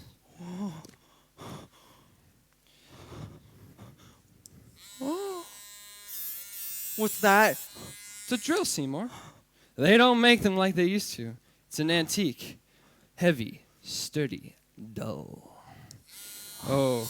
What's that? It's a drill, Seymour. They don't make them like they used to. It's an antique. Heavy, sturdy, dull. Oh.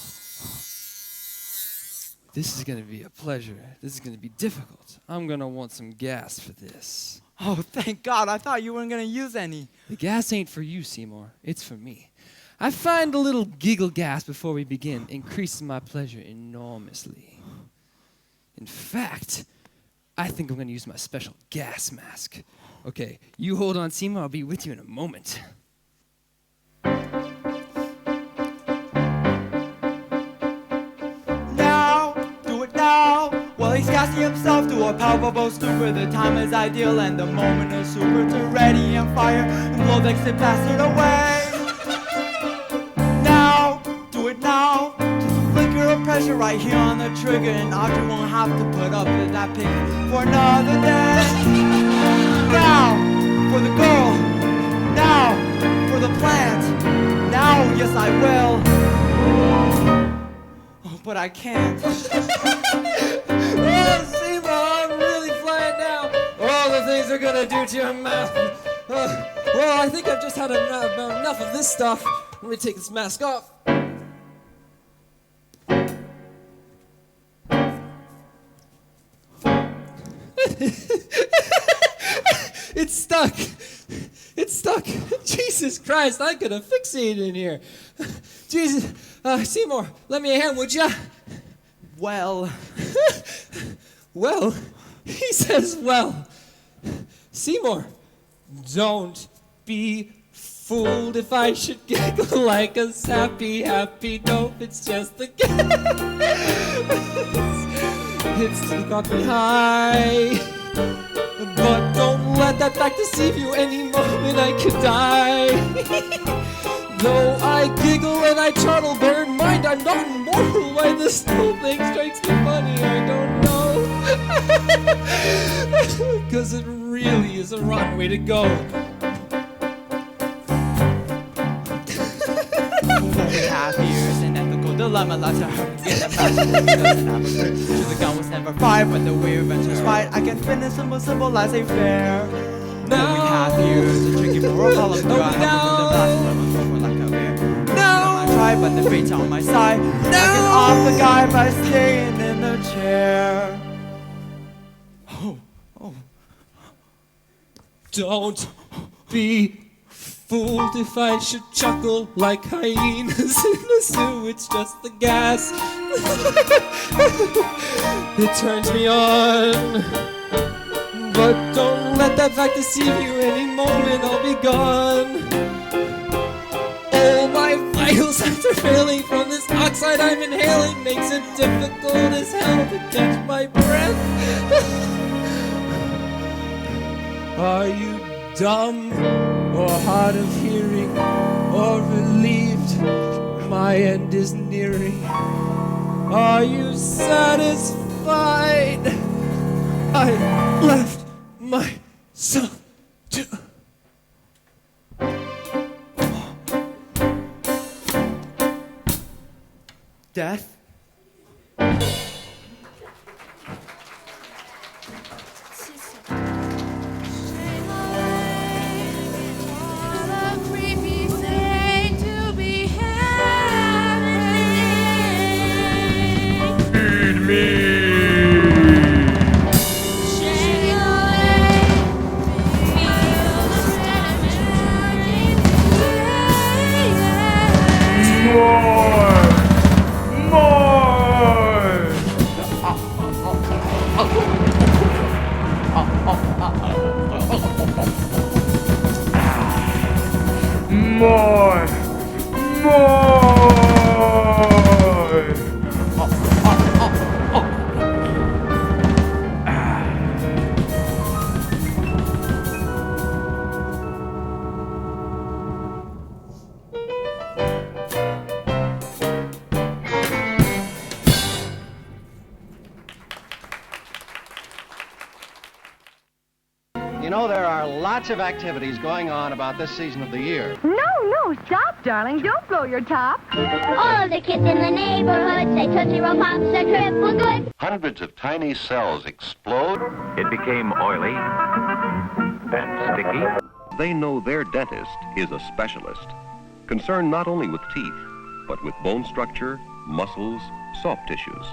This is going to be a pleasure. This is going to be difficult. I'm going to want some gas for this. Oh, thank God. I thought you weren't going to use any. The gas ain't for you, Seymour. It's for me. I find a little giggle gas before we begin increases my pleasure enormously. In fact, I think I'm going to use my special gas mask. Okay, you hold on, Seymour. I'll be with you in a moment. Now, do it now. Well, he's casting himself to a palpable stupor. The time is ideal and the moment is super. To ready and fire and blow the exit bastard away. Now, do it now. Just a flicker of pressure right here on the trigger, and Audrey won't have to put up with that pig for another day. Now, for the girl. Now, for the plant. Now, yes, I will. Oh, but I can't. Oh, Seymour, I'm really flying now. All the things they're gonna do to your mouth. Well, I think I've just had enough of this stuff. Let me take this mask off. It's stuck. It's stuck. Jesus Christ, I could have fixated in here. Jesus, Seymour, lend me a hand, would ya? Well. Well? He says well. Seymour, don't be fooled if I should giggle like a sappy happy dope. It's just the gas. It's got me high. But don't let that fact deceive you. Any moment I could die. Though I giggle and I chortle, bear in mind I'm not immortal. Why this whole thing strikes me funny, I don't know. Because it really is a rotten way to go. Half years an ethical dilemma left to her. Get the passion doesn't have a grip. The gun was never fired, but the way adventures fight. I can spin a symbol as a fair. No, we have years a tricky moral column. No, I have the blast like a bear. No, I try, but the fate's on my side. No, I can off the guy by staying in the chair. Oh. Don't be fooled if I should chuckle like hyenas in a zoo. It's just the gas. It turns me on. But don't let that fact deceive you. Any moment I'll be gone. All my vitals after failing from this oxide I'm inhaling makes it difficult as hell to catch my breath. Are you dumb or hard of hearing or relieved? My end is nearing. Are you satisfied? I left myself to death. The You know, there are lots of activities going on about this season of the year. No, stop, darling. Don't blow your top. All of the kids in the neighborhood say Tootsie Roll Pops are triple good. Hundreds of tiny cells explode. It became oily and sticky. They know their dentist is a specialist, concerned not only with teeth, but with bone structure, muscles, soft tissues.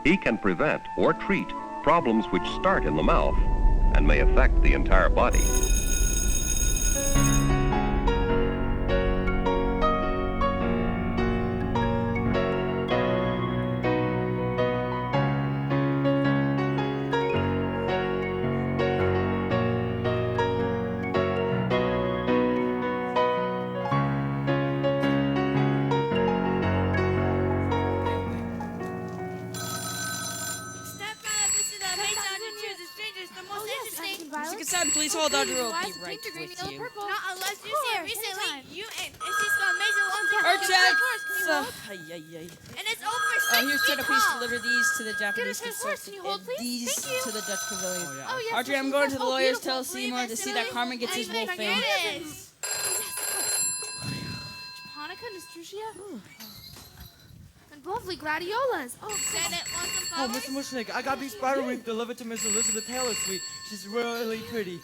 He can prevent or treat problems which start in the mouth and may affect the entire body. Music and Son, please hold on, we'll be right with you. Not unless you see it recently. You and she's got amazing long time. And it's over. Here's Ted, please deliver these to the Japanese consultant and these to the Dutch pavilion. Oh, yes, Audrey, I'm going to the lawyers. Tell Seymour to see that Carmen gets his wolf fame. Japonica, Nastrusia, and lovely gladiolas. Oh, said it wants some Oh, flowers. Mr. Mushnik, I got these spider wreath delivered to Miss Elizabeth Taylor's suite. She's really pretty.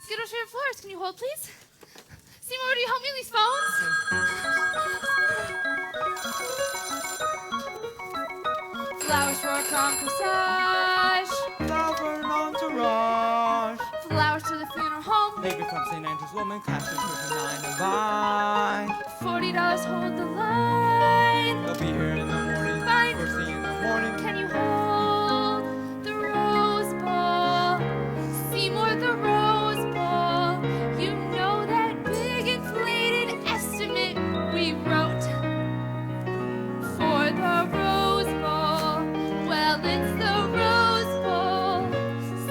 Skittles for your flowers. Can you hold, please? Seymour, would you help me with these phones? Flowers for a prom corsage. Flowers for an entourage. Flowers to the funeral home. Baby from St. Andrew's Woman, cash to 9 to buy. $40, hold the line. They'll be here in the morning. Fine. First thing in the morning. Can you hold the Rose Bowl? Seymour, the Rose Bowl. You know that big inflated estimate we wrote for the Rose Bowl. Well, it's the Rose Bowl.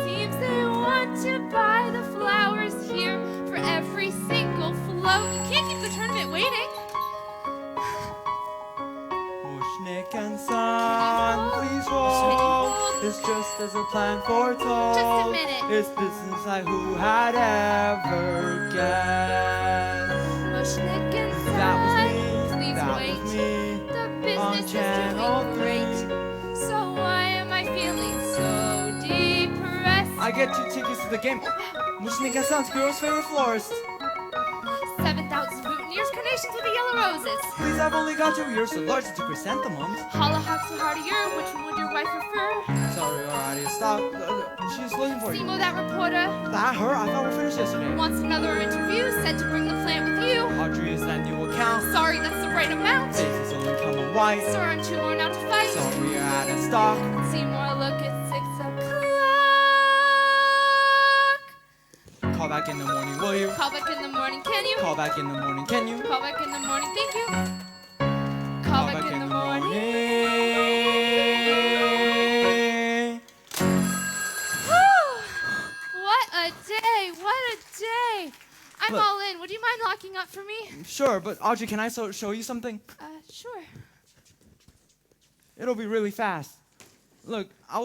Seems they want to buy the flowers here for every single float. You can't keep the tournament waiting. Mushnik and Son, please hold. It's just as a plan foretold. Just a minute. It's business like who had ever guessed. Mushnik and Son, That was me. please That wait. was me. The On business is Channel doing great. So why am I feeling so depressed? I get 2 tickets to the game. Mushnik and Son's girl's favorite florist. 7,000 boutonnieres, carnations with the yellow roses. Please, I've only got 2 years, so large to chrysanthemums. Hollyhocks and hardier, which one would your wife prefer? Sorry, already stop. She's looking for you. Seymour, that reporter, That her? I thought we finished yesterday. wants another interview, said to bring the plant with you. Audrey, is that new account? Sorry, that's the right amount. Faces only come in white. Sir, and 2 more now to fight. Sorry, you're out of stock. Seymour, look at 6 o'clock. Call back in the morning, will you? Call back in the morning, can you? Call back in the morning, can you? Call back in the morning, thank you. Call back in the morning. What a day! What a day! I'm Look. all in. Would you mind locking up for me? Sure, but Audrey, can I show you something? Sure. It'll be really fast. Look, I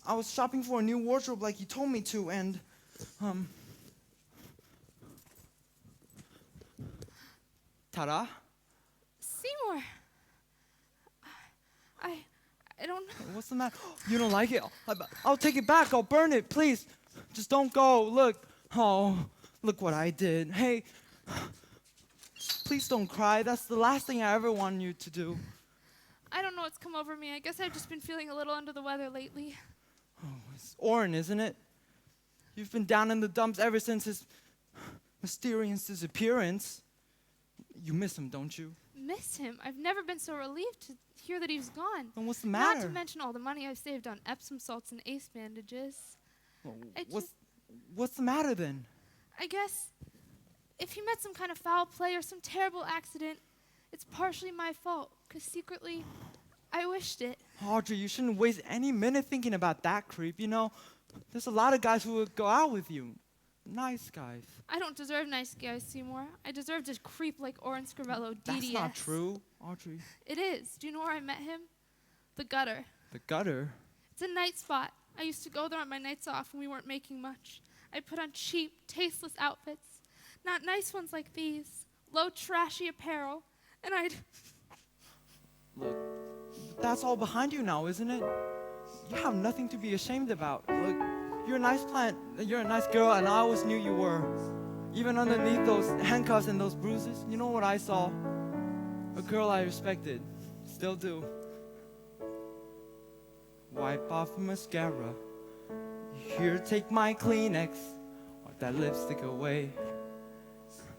was shopping for a new wardrobe like you told me to, and ta-da! Seymour. I don't. What's the matter? You don't like it? I'll take it back. I'll burn it. Please, just don't go. Look. Oh, look what I did. Hey, please don't cry. That's the last thing I ever wanted you to do. I don't know what's come over me. I guess I've just been feeling a little under the weather lately. Oh, it's Oren, isn't it? You've been down in the dumps ever since his mysterious disappearance. You miss him, don't you? Miss him. I've never been so relieved to hear that he's gone. And what's the Not matter? to mention all the money I've saved on Epsom salts and ace bandages. Well, what's the matter then? I guess if he met some kind of foul play or some terrible accident, it's partially my fault, because secretly, I wished it. Audrey, you shouldn't waste any minute thinking about that creep, you know? There's a lot of guys who would go out with you. Nice guys. I don't deserve nice guys, Seymour. I deserve to creep like Oren Scrivello, DDS. That's not true, Audrey. It is. Do you know where I met him? The gutter. The gutter? It's a night spot. I used to go there on my nights off when we weren't making much. I'd put on cheap, tasteless outfits. Not nice ones like these. Low, trashy apparel. And I'd... Look, that's all behind you now, isn't it? You have nothing to be ashamed about. Look, you're a nice plant, you're a nice girl, and I always knew you were. Even underneath those handcuffs and those bruises, you know what I saw? A girl I respected. Still do. Wipe off mascara. Here, take my Kleenex. Wipe that lipstick away.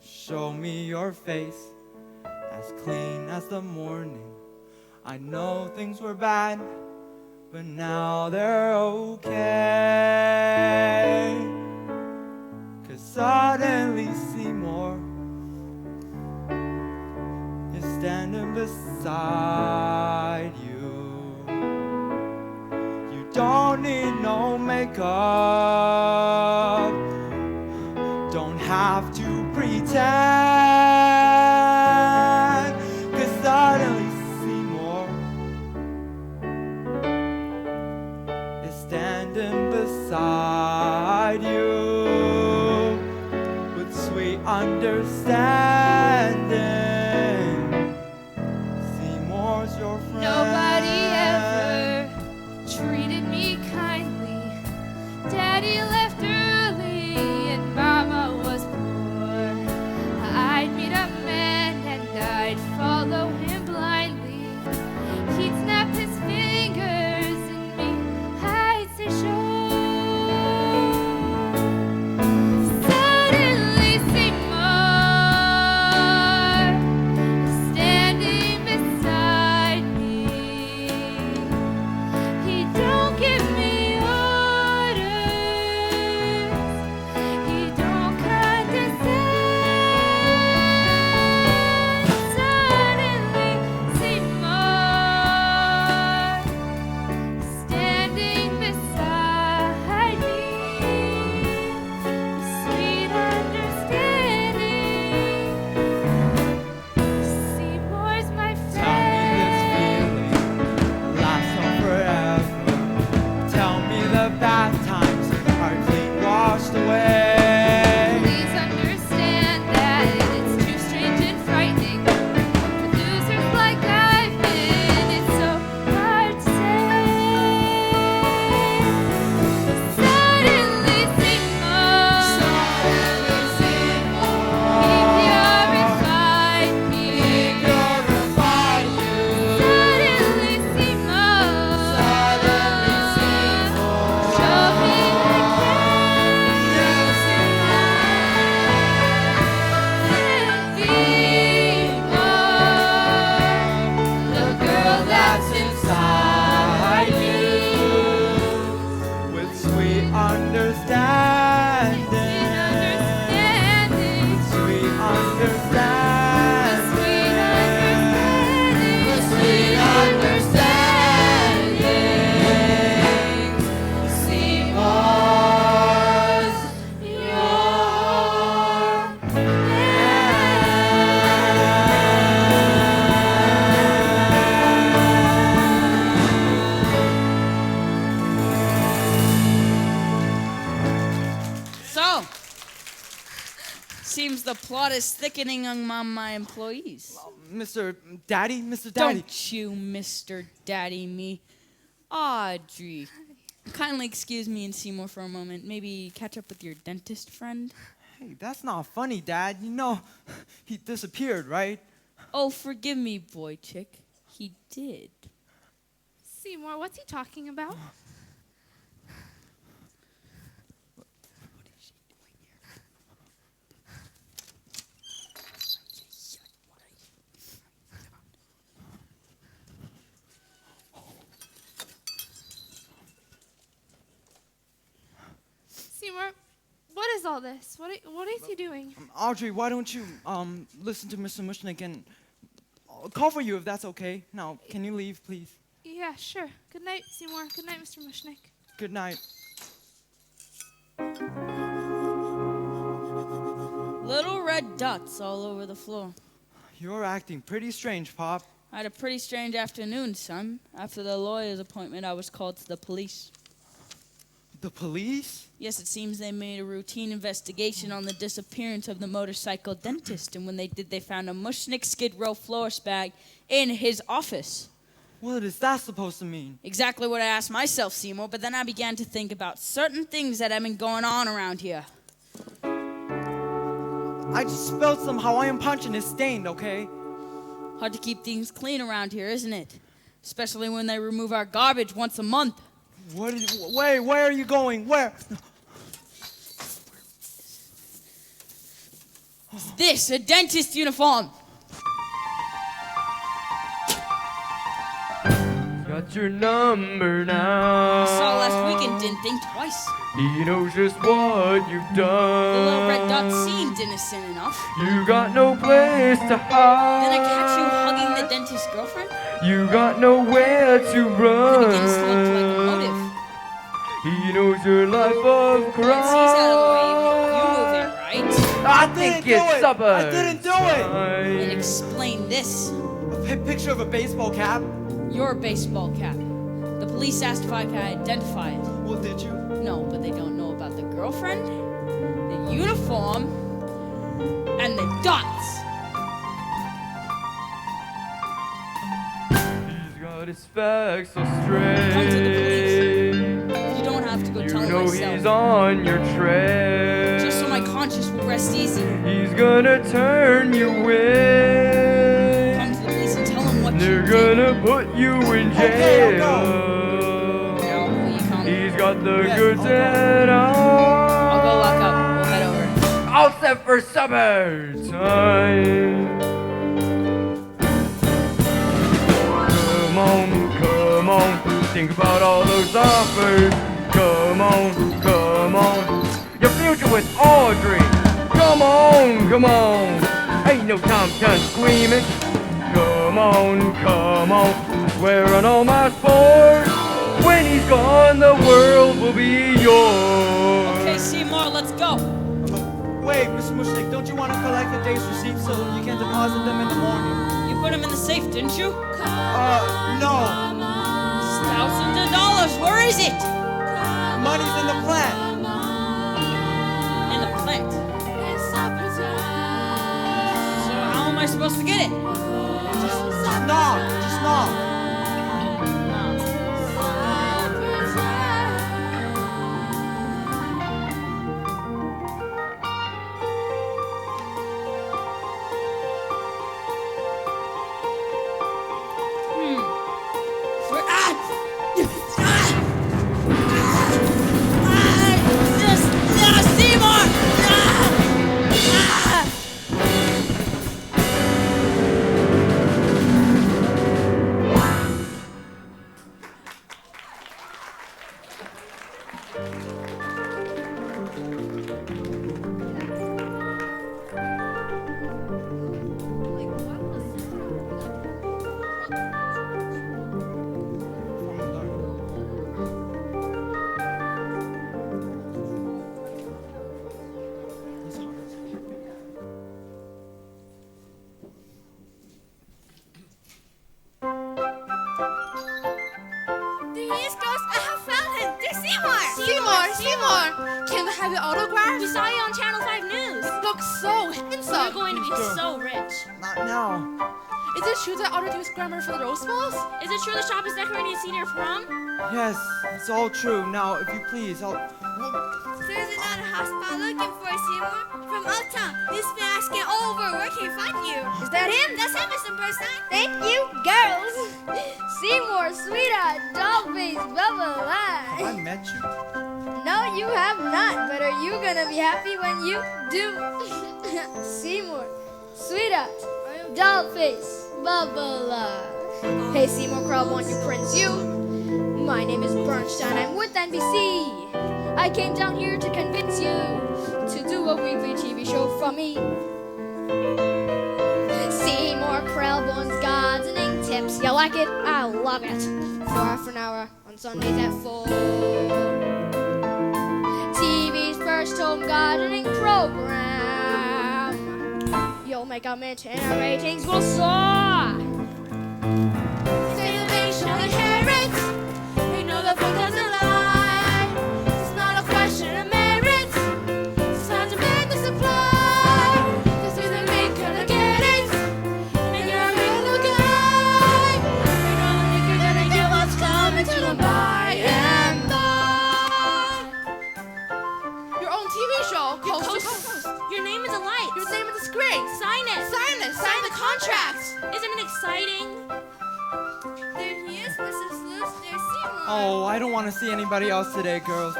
Show me your face, as clean as the morning. I know things were bad, but now they're okay. 'Cause suddenly Seymour is standing beside you. You don't need no makeup, don't have to pretend. 'Cause suddenly Seymour is standing beside you with sweet understanding. Seymour's your friend. Nobody ever treated me kindly. Daddy left early and Mama was poor. I'd meet a man and I'd follow him blindly. He'd snap his fingers and me, I'd say sure. Suddenly Seymour is standing beside me. He don't give me orders. He don't condescend. Suddenly Seymour standing beside me. Sweet understanding. Seymour's my friend. Lasts on forever. Tell me the bad times are clean washed away. Please understand that it's too strange and frightening. For losers like I've been, it's so hard to say. Suddenly Seymour, he purified me. Suddenly Seymour, showed me I the girl that's inside you. With sweet understanding. Sweet understanding. Sweet understanding. Seymour's So, seems the plot is thickening among my employees. Mr. Daddy, Mr. Daddy. Don't you, Mr. Daddy, me. Audrey, kindly excuse me and Seymour for a moment. Maybe catch up with your dentist friend? Hey, that's not funny, Dad. You know, he disappeared, right? Oh, forgive me, boy chick. He did. Seymour, what's he talking about? Seymour, what is all this? What is he doing? Audrey, why don't you listen to Mr. Mushnik and I'll call for you if that's okay. Now, can you leave, please? Yeah, sure. Good night, Seymour. Good night, Mr. Mushnik. Good night. Little red dots all over the floor. You're acting pretty strange, Pop. I had a pretty strange afternoon, son. After the lawyer's appointment, I was called to the police. The police? Yes, it seems they made a routine investigation on the disappearance of the motorcycle dentist, and when they did, they found a Mushnik Skid Row flourish bag in his office. What is that supposed to mean? Exactly what I asked myself, Seymour, but then I began to think about certain things that have been going on around here. I just spilled some Hawaiian punch and it's stained, okay? Hard to keep things clean around here, isn't it? Especially when they remove our garbage once a month. Wait, where are you going? Where? Is this a dentist uniform? Got your number now. I saw last week and didn't think twice. He knows just what you've The little done. red dot seemed innocent enough. You got no place to hide. Then I catch you hugging the dentist's girlfriend. You got nowhere to run. It begins to look like a motive. He knows your life of crime. Once he's out of the way, you move in, right? I think it's supper. I didn't do it. And explain this. A picture of a baseball cap? Your baseball cap. The police asked if I could identify it. Well, did you? No, but they don't know about the girlfriend, the uniform, and the dots. He's got his facts so straight. Come to the police. You don't have to go tell him myself. You know he's on your trail. Just so my conscience will rest easy. He's gonna turn you in. Come to the police and tell him what They're you did. gonna put you in jail. He's got the goods and all. I'll go lock up. We'll head over. All set for supper time. Come on, think about all those offers. Come on, your future with Audrey. Come on, ain't no time to screaming. Come on, I swear on all my sports. When he's gone, the world will be yours. Okay, Seymour, let's go. Wait, Mr. Mushnik, don't you want to collect the day's receipts so you can deposit them in the morning? You put them in the safe, didn't you? No. Thousands of dollars. Where is it? Money's in the plant. In the plant. So how am I supposed to get it? Just knock. Seymour! Can I have your autograph? We saw you on Channel 5 News. Look so handsome. You're going to be so rich. Not now. Is it true that Audrey is grammar for the Rose Bowls? Is it true the shop is decorating a senior prom? Yes, it's all true. Now, if you please, There's another hotspot looking for you, Seymour. From Uptown. This fast get over. Where can he find you? Is that him? That's him, Mr. Bernstein. Thank you, girls. Seymour, sweetheart, dollface, bubble have I met you? No, you have not. But are you gonna be happy when you do? Seymour, sweetheart, dollface, bubble. Hey, Seymour, crowd on your prince, you. My name is Bernstein. I'm with NBC. I came down here to convince you to do a weekly TV show from me. Seymour Krellborn's gardening tips. You like it? I love it. For half an hour on Sundays at 4. TV's first home gardening program. You'll make a mint and our ratings will soar. contract. Isn't it exciting? There he is, Mrs. Luce. There's Seymour. Oh, I don't want to see anybody else today, girls.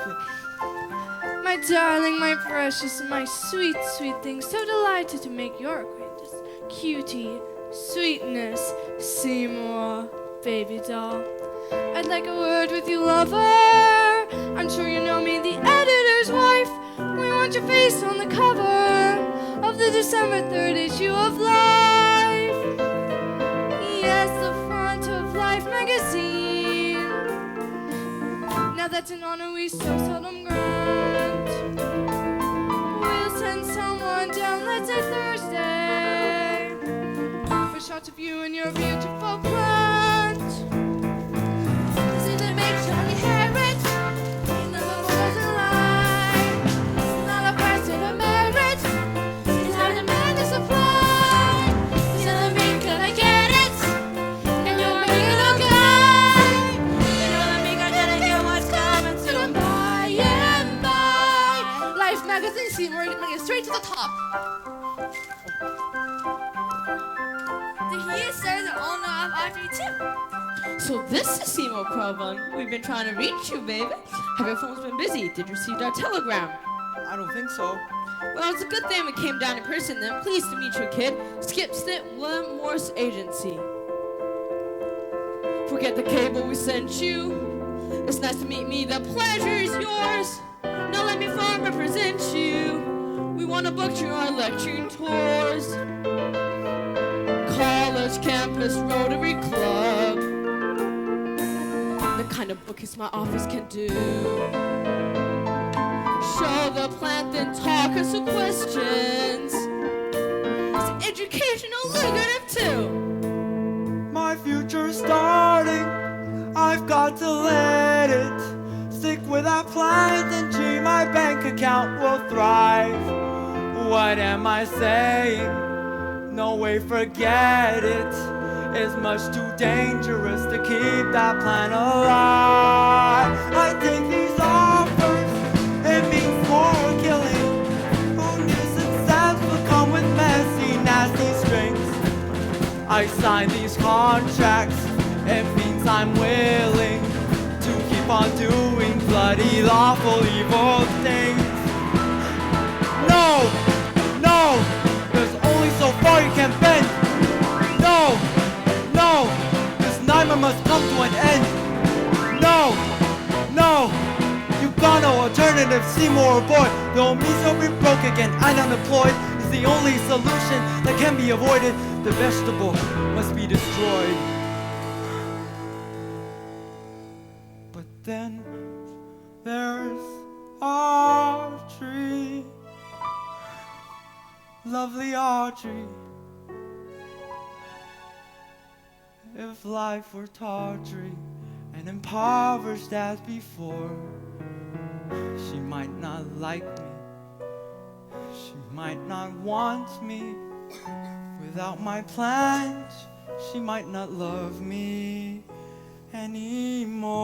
My darling, my precious, my sweet, sweet thing. So delighted to make your acquaintance. Cutie, sweetness, Seymour, baby doll. I'd like a word with you, lover. I'm sure you know me, the editor's wife. We want your face on the cover of the December 3rd issue of Life. Yes, the front of Life magazine. Now that's an honor we so seldom grant. We'll send someone down, let's say Thursday, for shots of you and your beautiful plant. See the make Johnny Harris. You know the world doesn't lie. It's not a question of merit. It's how the man is supplied. You know me, can I get it? And you're a little guy. You know me, I gotta get what's coming to them by and by. Life magazine, Seymour, make it straight to the top. There he is, sir, the owner of RG2. So this is Seymour Crowbun. We've been trying to reach you, baby. Have your phones been busy? Did you receive our telegram? I don't think so. Well, it's a good thing we came down in person then. Pleased to meet you, kid. Skip Snip, William Morse Agency. Forget the cable we sent you. It's nice to meet me. The pleasure is yours. Now let me farm represent you. We want to book you on lecturing tours. College campus Rotary Club. The kind of bookies my office can do. Show the plant, then talk us some questions. It's educational, lucrative too. My future's starting. I've got to let it stick with that plant, and gee, my bank account will thrive. What am I saying? No way, forget it. It's much too dangerous to keep that plant alive. I take these offers, it means more killing. Bonus and stamps will come with messy, nasty strings. I sign these contracts, it means I'm willing to keep on doing bloody lawful evil things. No, no, there's only so far you can bend. No, no, this nightmare must come to an end. No, no, you got no alternative, Seymour boy. Though me so be broke again and unemployed is the only solution that can be avoided. The vegetable must be destroyed. But then there's Audrey, lovely Audrey. If life were tawdry and impoverished as before, she might not like me, she might not want me. Without my plans, she might not love me anymore.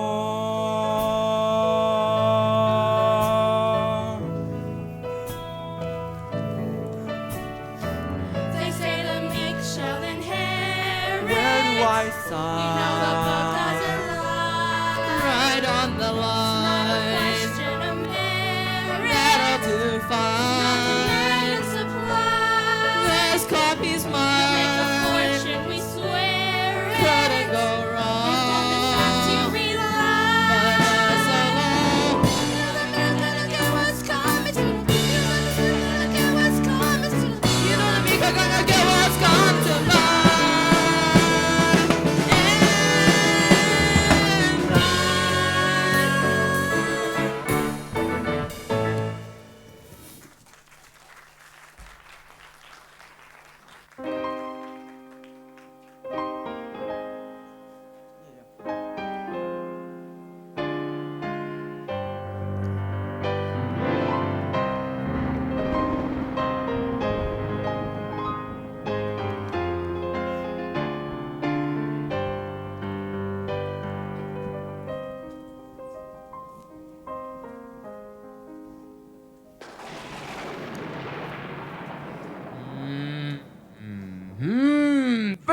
They say the Meek shall inherit. Where do I sign? You know the book doesn't lie. Right on the line. It's not a question of merit. That'll do fine. Not the man in supply. This copy's mine. Make a fortune, we swear it. Couldn't go wrong. It's on the facts you rely. But not so long. You're the man gonna get what's coming to. You're the man gonna get what's coming to. You know the Meek are gonna get what's come to mine. Yeah.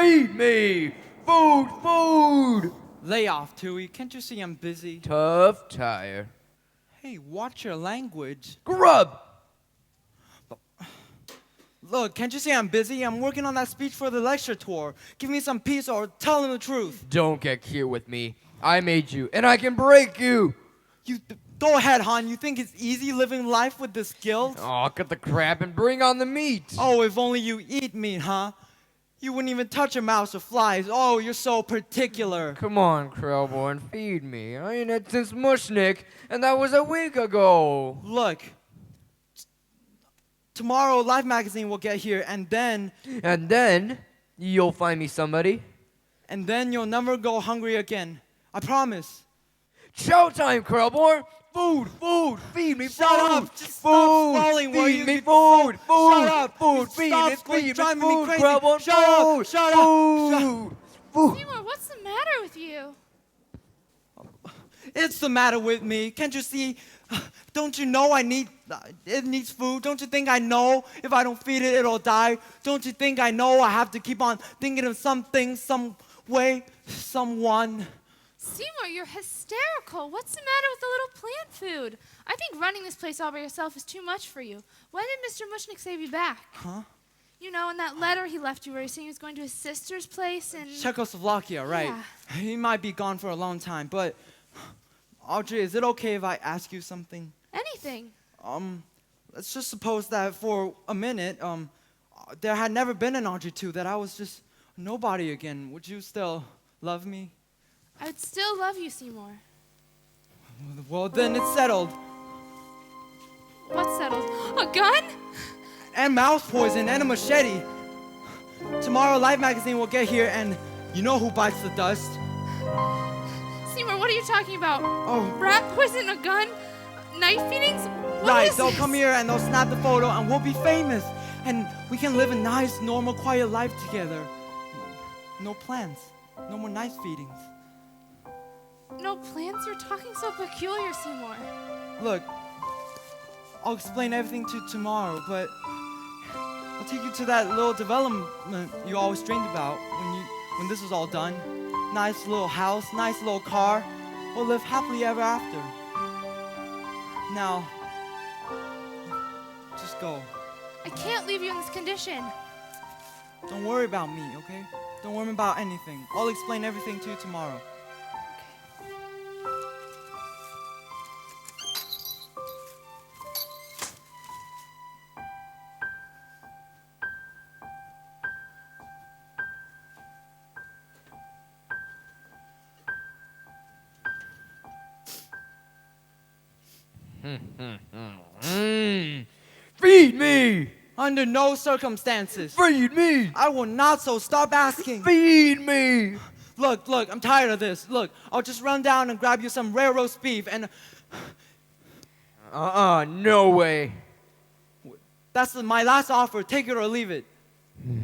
Feed me! Food! Lay off, Tui. Can't you see I'm busy? Tough tire. Hey, watch your language. Grub! Look, can't you see I'm busy? I'm working on that speech for the lecture tour. Give me some peace or tell them the truth. Don't get cute with me. I made you, and I can break you. Go ahead, hon. You think it's easy living life with this guilt? Oh, cut the crap and bring on the meat. Oh, if only you eat meat, huh? You wouldn't even touch a mouse or flies. Oh, you're so particular. Come on, Krellboy, and feed me. I ain't had since Mushnik, and that was a week ago. Look, tomorrow Life magazine will get here, and then... And then, you'll find me somebody. And then you'll never go hungry again. I promise. Showtime, Krellboy! Food! Feed me! Shut food! up! Just stop scrolling while you Feed me! get Food! Shut up! Food! Feed Stop me! scrolling, Feed me! driving me Food! crazy. Krellboy! Shut up! Shut up! Food! Seymour, what's the matter with you? It's the matter with me. Can't you see? Don't you know it needs food? Don't you think I know if I don't feed it, it'll die? Don't you think I know I have to keep on thinking of something, some way, someone? Seymour, you're hysterical. What's the matter with the little plant food? I think running this place all by yourself is too much for you. When did Mr. Mushnik save you back? Huh? You know, in that letter he left you where he said he was going to his sister's place in... Czechoslovakia, right. Yeah. He might be gone for a long time, but... Audrey, is it okay if I ask you something? Anything. Let's just suppose that for a minute, there had never been an Audrey 2, that I was just nobody again. Would you still love me? I would still love you, Seymour. Well, then it's settled. What's settled? A gun? And mouse poison and a machete. Tomorrow, Life magazine will get here, and you know who bites the dust. Seymour, what are you talking about? Oh. Rat poison, a gun, knife feedings? Right, they'll come here and they'll snap the photo, and we'll be famous. And we can live a nice, normal, quiet life together. No plans. No more knife feedings. No plans? You're talking so peculiar, Seymour. Look, I'll explain everything to you tomorrow, but I'll take you to that little development you always dreamed about when this is all done. Nice little house, nice little car. We'll live happily ever after. Now, just go. I can't leave you in this condition. Don't worry about me, okay? Don't worry about anything. I'll explain everything to you tomorrow. Feed me! Under no circumstances. Feed me! I will not, so stop asking. Feed me! Look, I'm tired of this. Look, I'll just run down and grab you some rare roast beef and... no way. That's my last offer. Take it or leave it.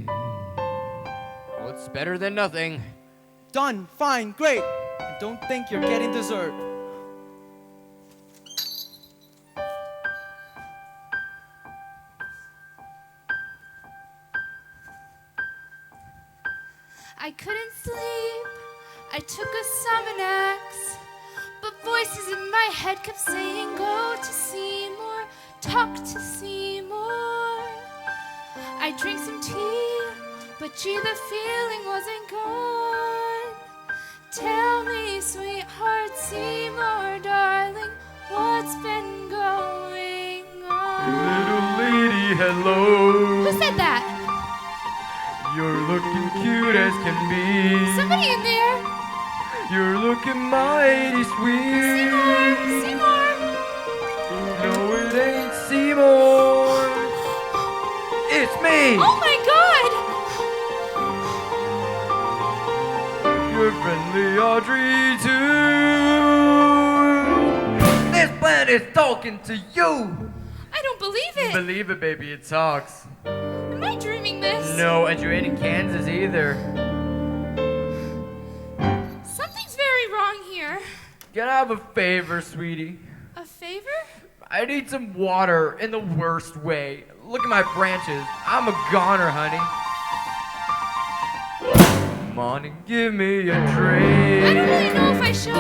Well, it's better than nothing. Done. Fine. Great. And don't think you're getting dessert. I couldn't sleep. I took a Summanax, but voices in my head kept saying, "Go to Seymour, talk to Seymour." I drank some tea, but gee, the feeling wasn't gone. Tell me, sweetheart, Seymour, darling, what's been going on? Little lady, hello. Who said that? You're looking cute as can be. Somebody in there. You're looking mighty sweet. Seymour! No, it ain't Seymour. It's me. Oh my God! Your friendly Audrey 2. This plant is talking to you. I don't believe it. Believe it, baby, it talks. Am I dreaming this? No, and you ain't in Kansas either. Something's very wrong here. Can I have a favor, sweetie? A favor? I need some water in the worst way. Look at my branches. I'm a goner, honey. Come on and give me a drink. I don't really know if I should.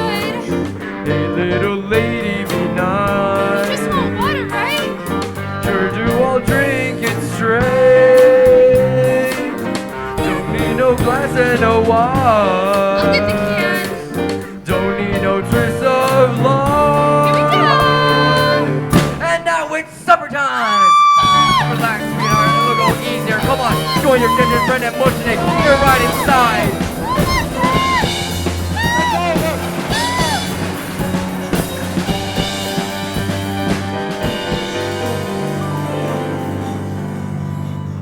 Hey, little lady, be You nice. just want water, right? Sure do, I'll drink it straight. Don't need no glass and no wine. I'll get the can. Don't need no twist of love. Here we go. And now it's supper time. Relax, sweetheart. It'll go easier. Come on, join your ginger friend at Mushnik. You're right inside.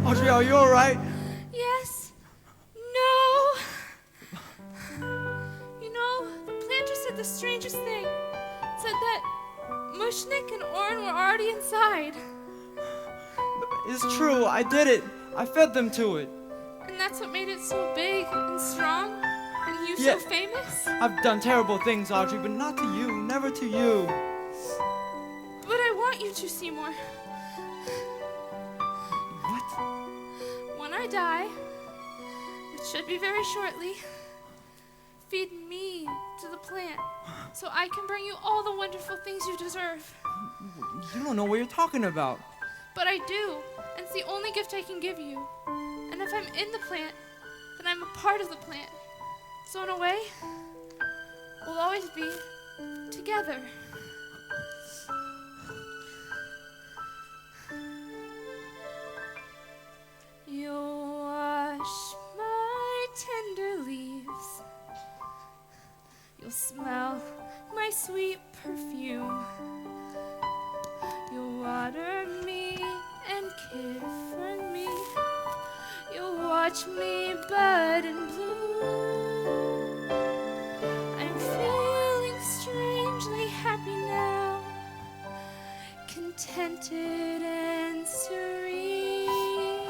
Audrey, are you alright? Yes. No. You know, the planter said the strangest thing. Said that Mushnik and Oren were already inside. It's true, I did it. I fed them to it. And that's what made it so big and strong and you Yeah. so famous? I've done terrible things, Audrey, but not to you, never to you. But I want you to, Seymour. What? When I die, which should be very shortly, feed me to the plant so I can bring you all the wonderful things you deserve. You don't know what you're talking about. But I do, and it's the only gift I can give you. And if I'm in the plant, then I'm a part of the plant. So in a way, we'll always be together. You'll wash my tender leaves. You'll smell my sweet perfume. You'll water me and care for me. You'll watch me bud and bloom. I'm feeling strangely happy now, contented and serene.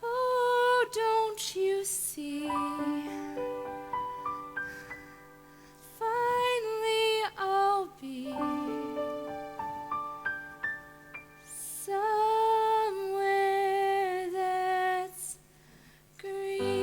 Oh, don't you see? Finally, I'll be somewhere that's green.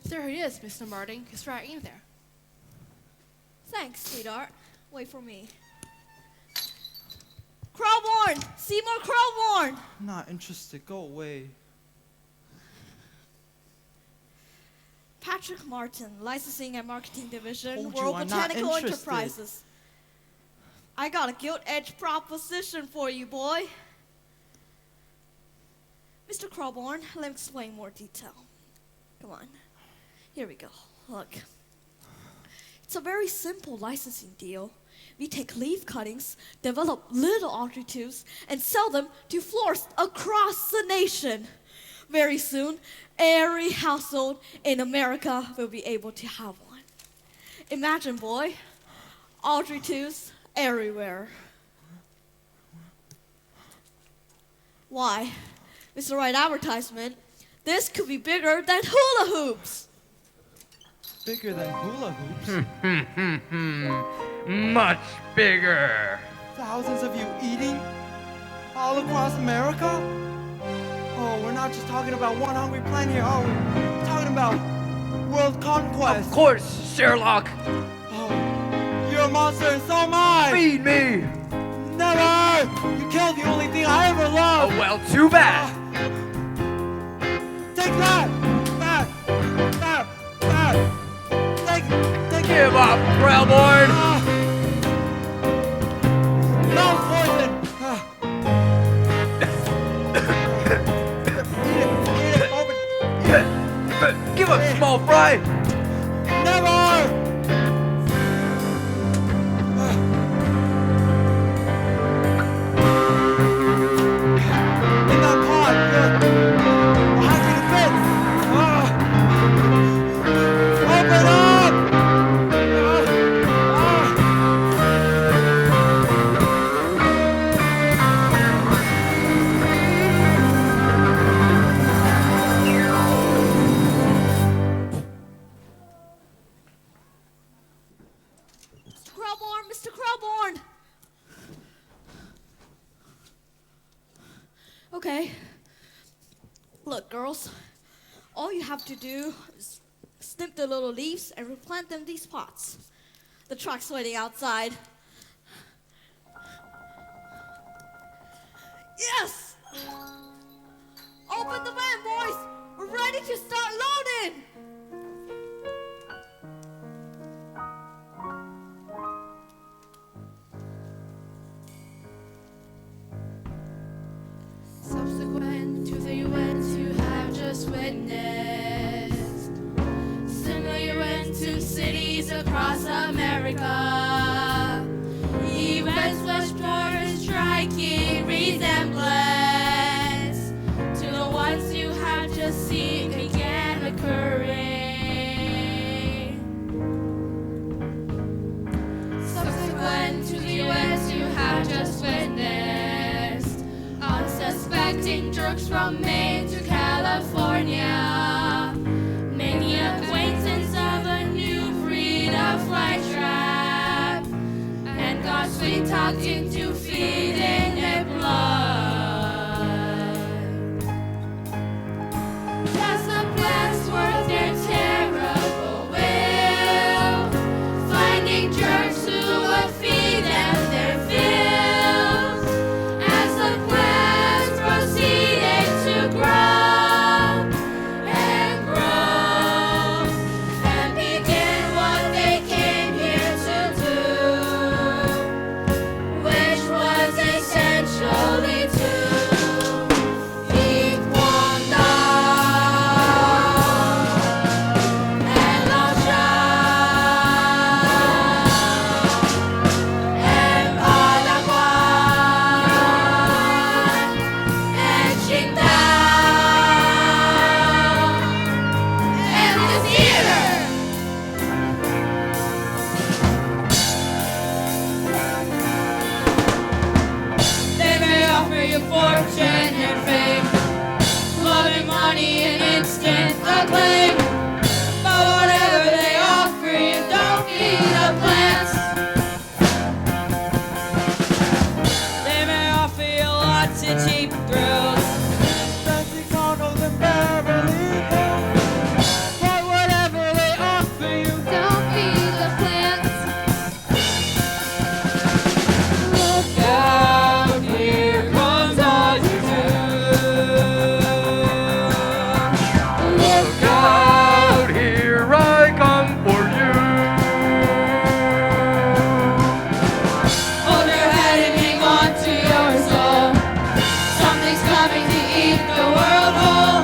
There he is, Mr. Martin. He's right in there. Thanks, sweetheart. Wait for me. Crowborn! Seymour Crowborn! I'm not interested. Go away. Patrick Martin, Licensing and Marketing Division, Told you World I'm not Botanical interested. Enterprises. I got a gilt-edged proposition for you, boy. Mr. Crowborn, let me explain more detail. Come on. Here we go. Look. It's a very simple licensing deal. We take leaf cuttings, develop little Audrey tubes, and sell them to florists across the nation. Very soon, every household in America will be able to have one. Imagine, boy, Audrey tubes everywhere. Why? It's the right advertisement. This could be bigger than hula hoops. Bigger than hula hoops? Much bigger. Thousands of you eating? All across America? Oh, we're not just talking about one hungry planet here, are we? We're talking about world conquest. Of course, Sherlock. Oh, you're a monster and so am I. Feed me. Never! You killed the only thing I ever loved. Oh, well, too bad. Take that! Back! Back! Back! Take Give up, Crowborn. No poison! all fry. Never! In that pot, behind the fence. Open up! Mr. Krellborn! Okay. Look, girls. All you have to do is snip the little leaves and replant them in these pots. The truck's waiting outside. Yes! Open the van, boys! We're ready to start loading! Subsequent to the events you have just witnessed, similar events to cities across America, events which bore a striking resemblance to the ones you have just seen again occurring. Subsequent to the events you have just witnessed, unsuspecting jerks from Maine to California, many acquaintance of a new breed of fly trap, and got sweet talked into feeding it blood. Just the plants worth their terrible will, finding jerks who would feed them their filth, as the plants proceeded to grow and grow and begin what they came here to do, which was essentially to eat Qingdao and Laoshan and Palawan and Qingdao and the theater. They may offer you fortune and fame, loving money and instant acclaim, but whatever they offer you, don't feed the plants. They may offer you lots of cheap thrills. Fancy condos in Beverly Hills. But whatever they offer you, Don't feed the plants. Look out, here comes all you do. Look out, here I come for you. Hold your head and hang on to your soul. Something's coming to eat the world whole.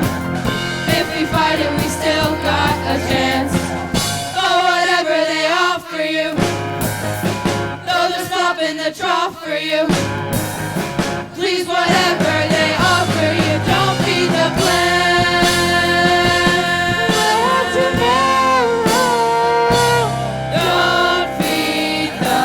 If we fight it, we still got a chance. But whatever they offer you, they'll just stop in the trough for you. Please, whatever they offer you, don't feed the plants. Don't feed the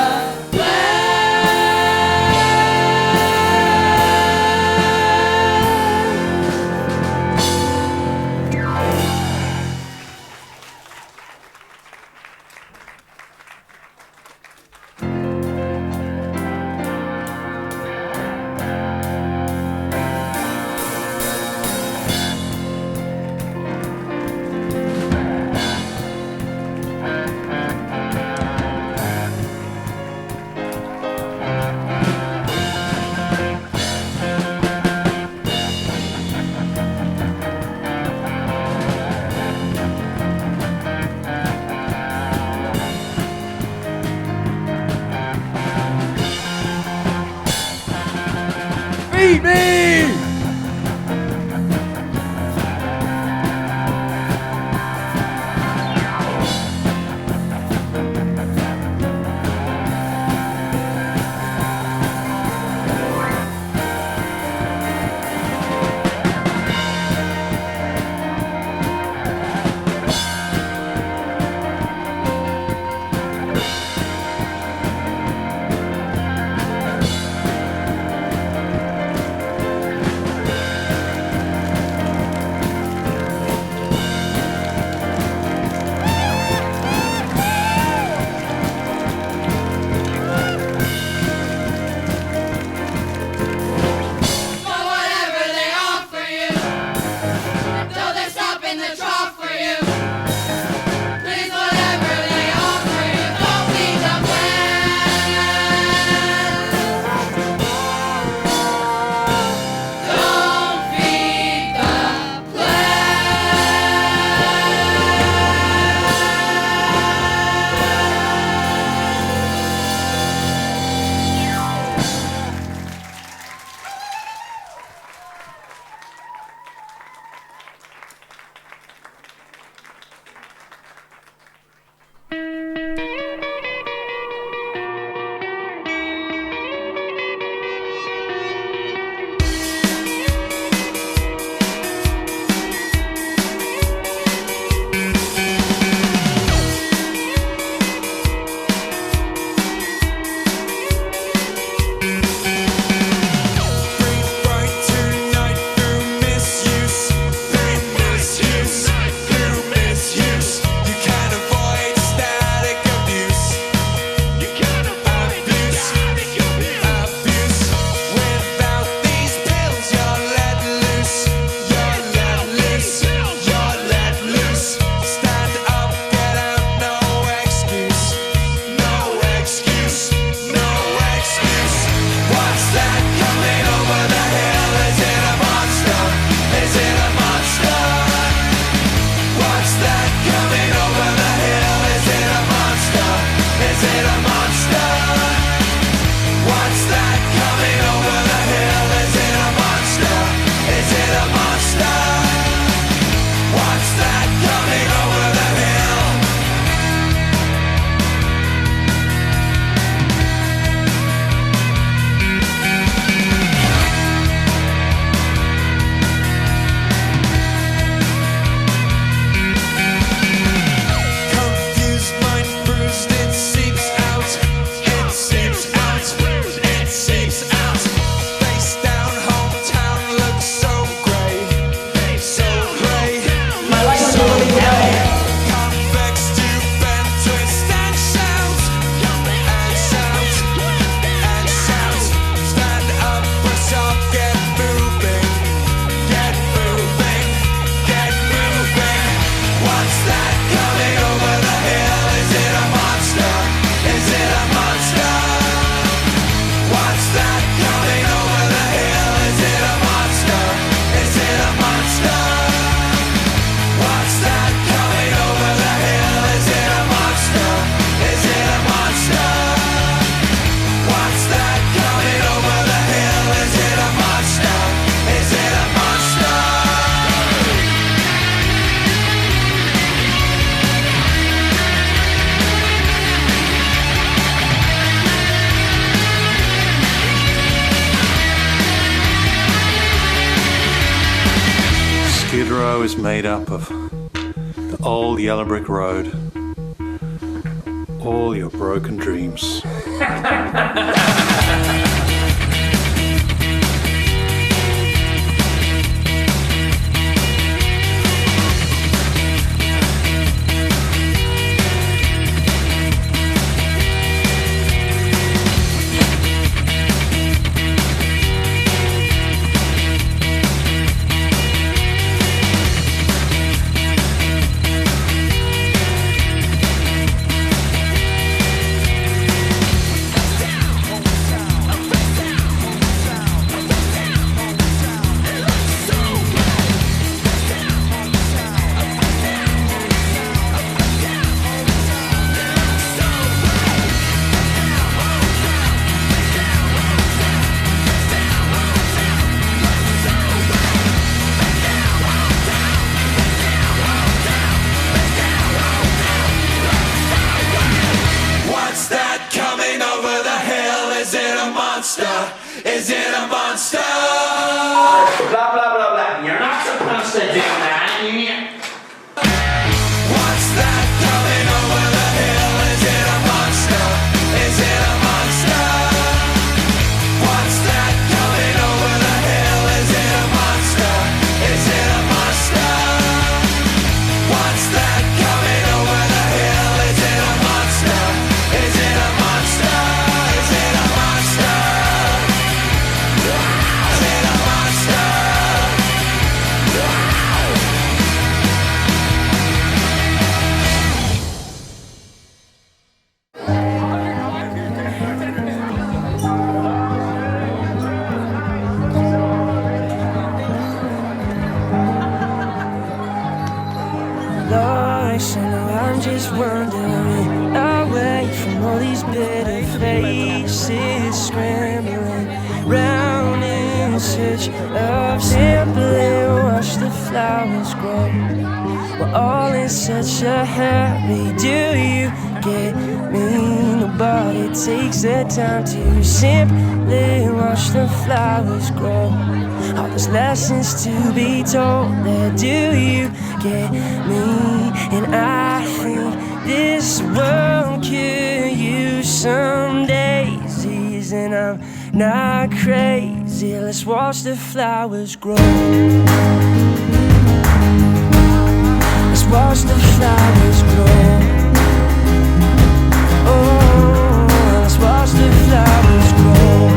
Skid Row is made up of the old yellow brick road, all your broken dreams. Is it a monster? Blah, blah, blah, blah. You're not supposed to do that. What's that coming over the hill? Is it a monster? Is it a monster? What's that coming over the hill? Is it a monster? Is it a monster? What's that coming over the hill? Is it a monster? Is it a monster? Is it a monster? Lost, I know I'm just wandering away from all these bitter faces, scrambling round in search of simply watch the flowers grow. We're all in such a hurry. Do you get me? Nobody takes the time to simply watch the flowers grow. All those lessons to be told there. Do you get me? And I think this world could use some daisies, and I'm not crazy. Let's watch the flowers grow. Let's watch the flowers grow. Oh, let's watch the flowers grow.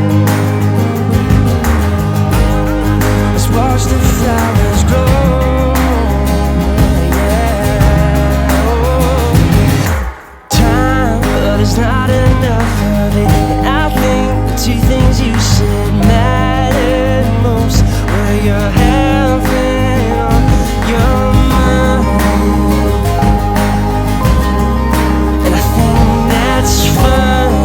Let's watch the flowers grow. Yeah. Oh. Time, but there's not enough of it. And I think the two things you said mattered most were your health and your mind. And I think that's funny.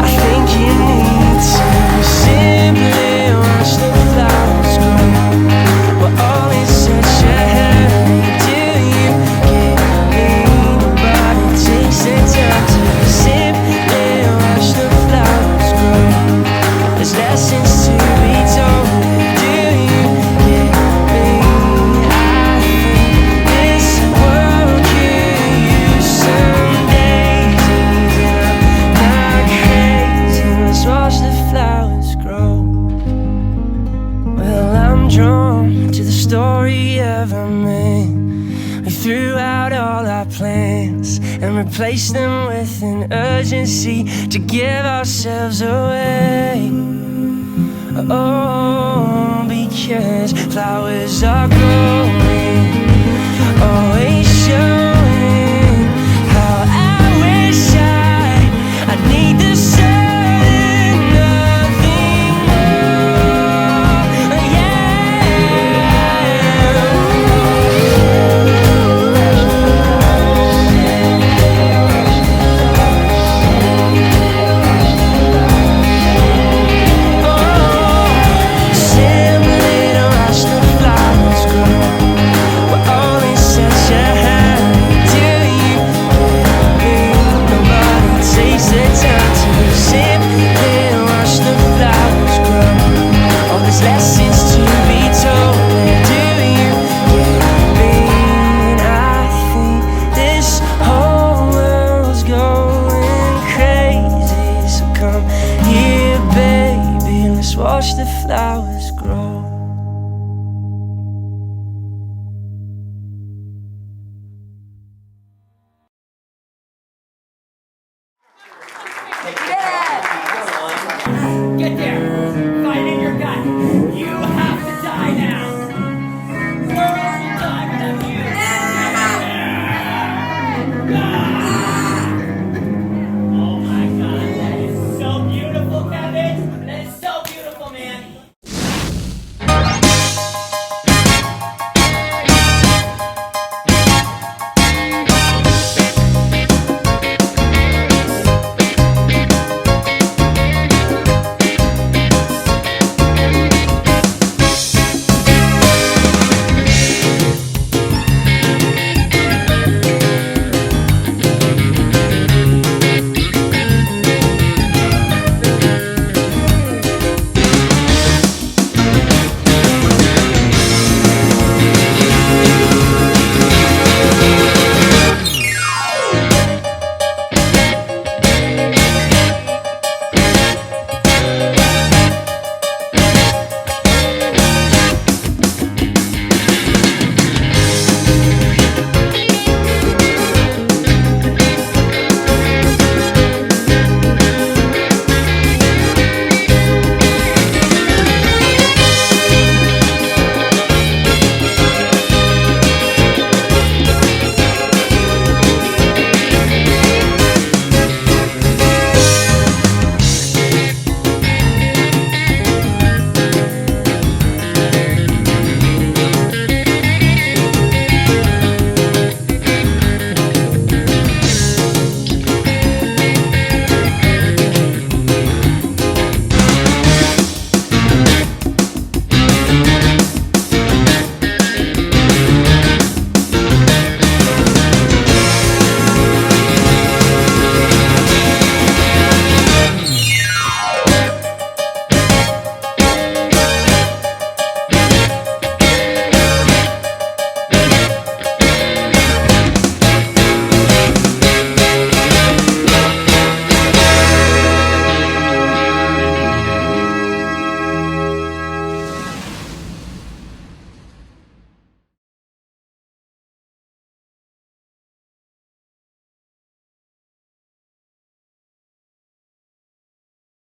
I think you need to simply watch the flowers grow. We're all in such a hurry. Do you get me? Nobody takes the time to simply watch the flowers grow. There's lessons to be told. Do you get me? I think this world could use some daisies, and I'm not crazy. Let's watch the flowers grow. Well, I'm drawn to the story of a man. We threw out all our plans and replaced them with an urgency to give ourselves away. Oh, because flowers are growing, always showing how I wish I'd need the sun and nothing more. Simply to watch the flowers grow. We're all in such a hurry. Do you get me? Nobody takes the time to simply watch the flowers grow. All these lessons to be told. flowers grow.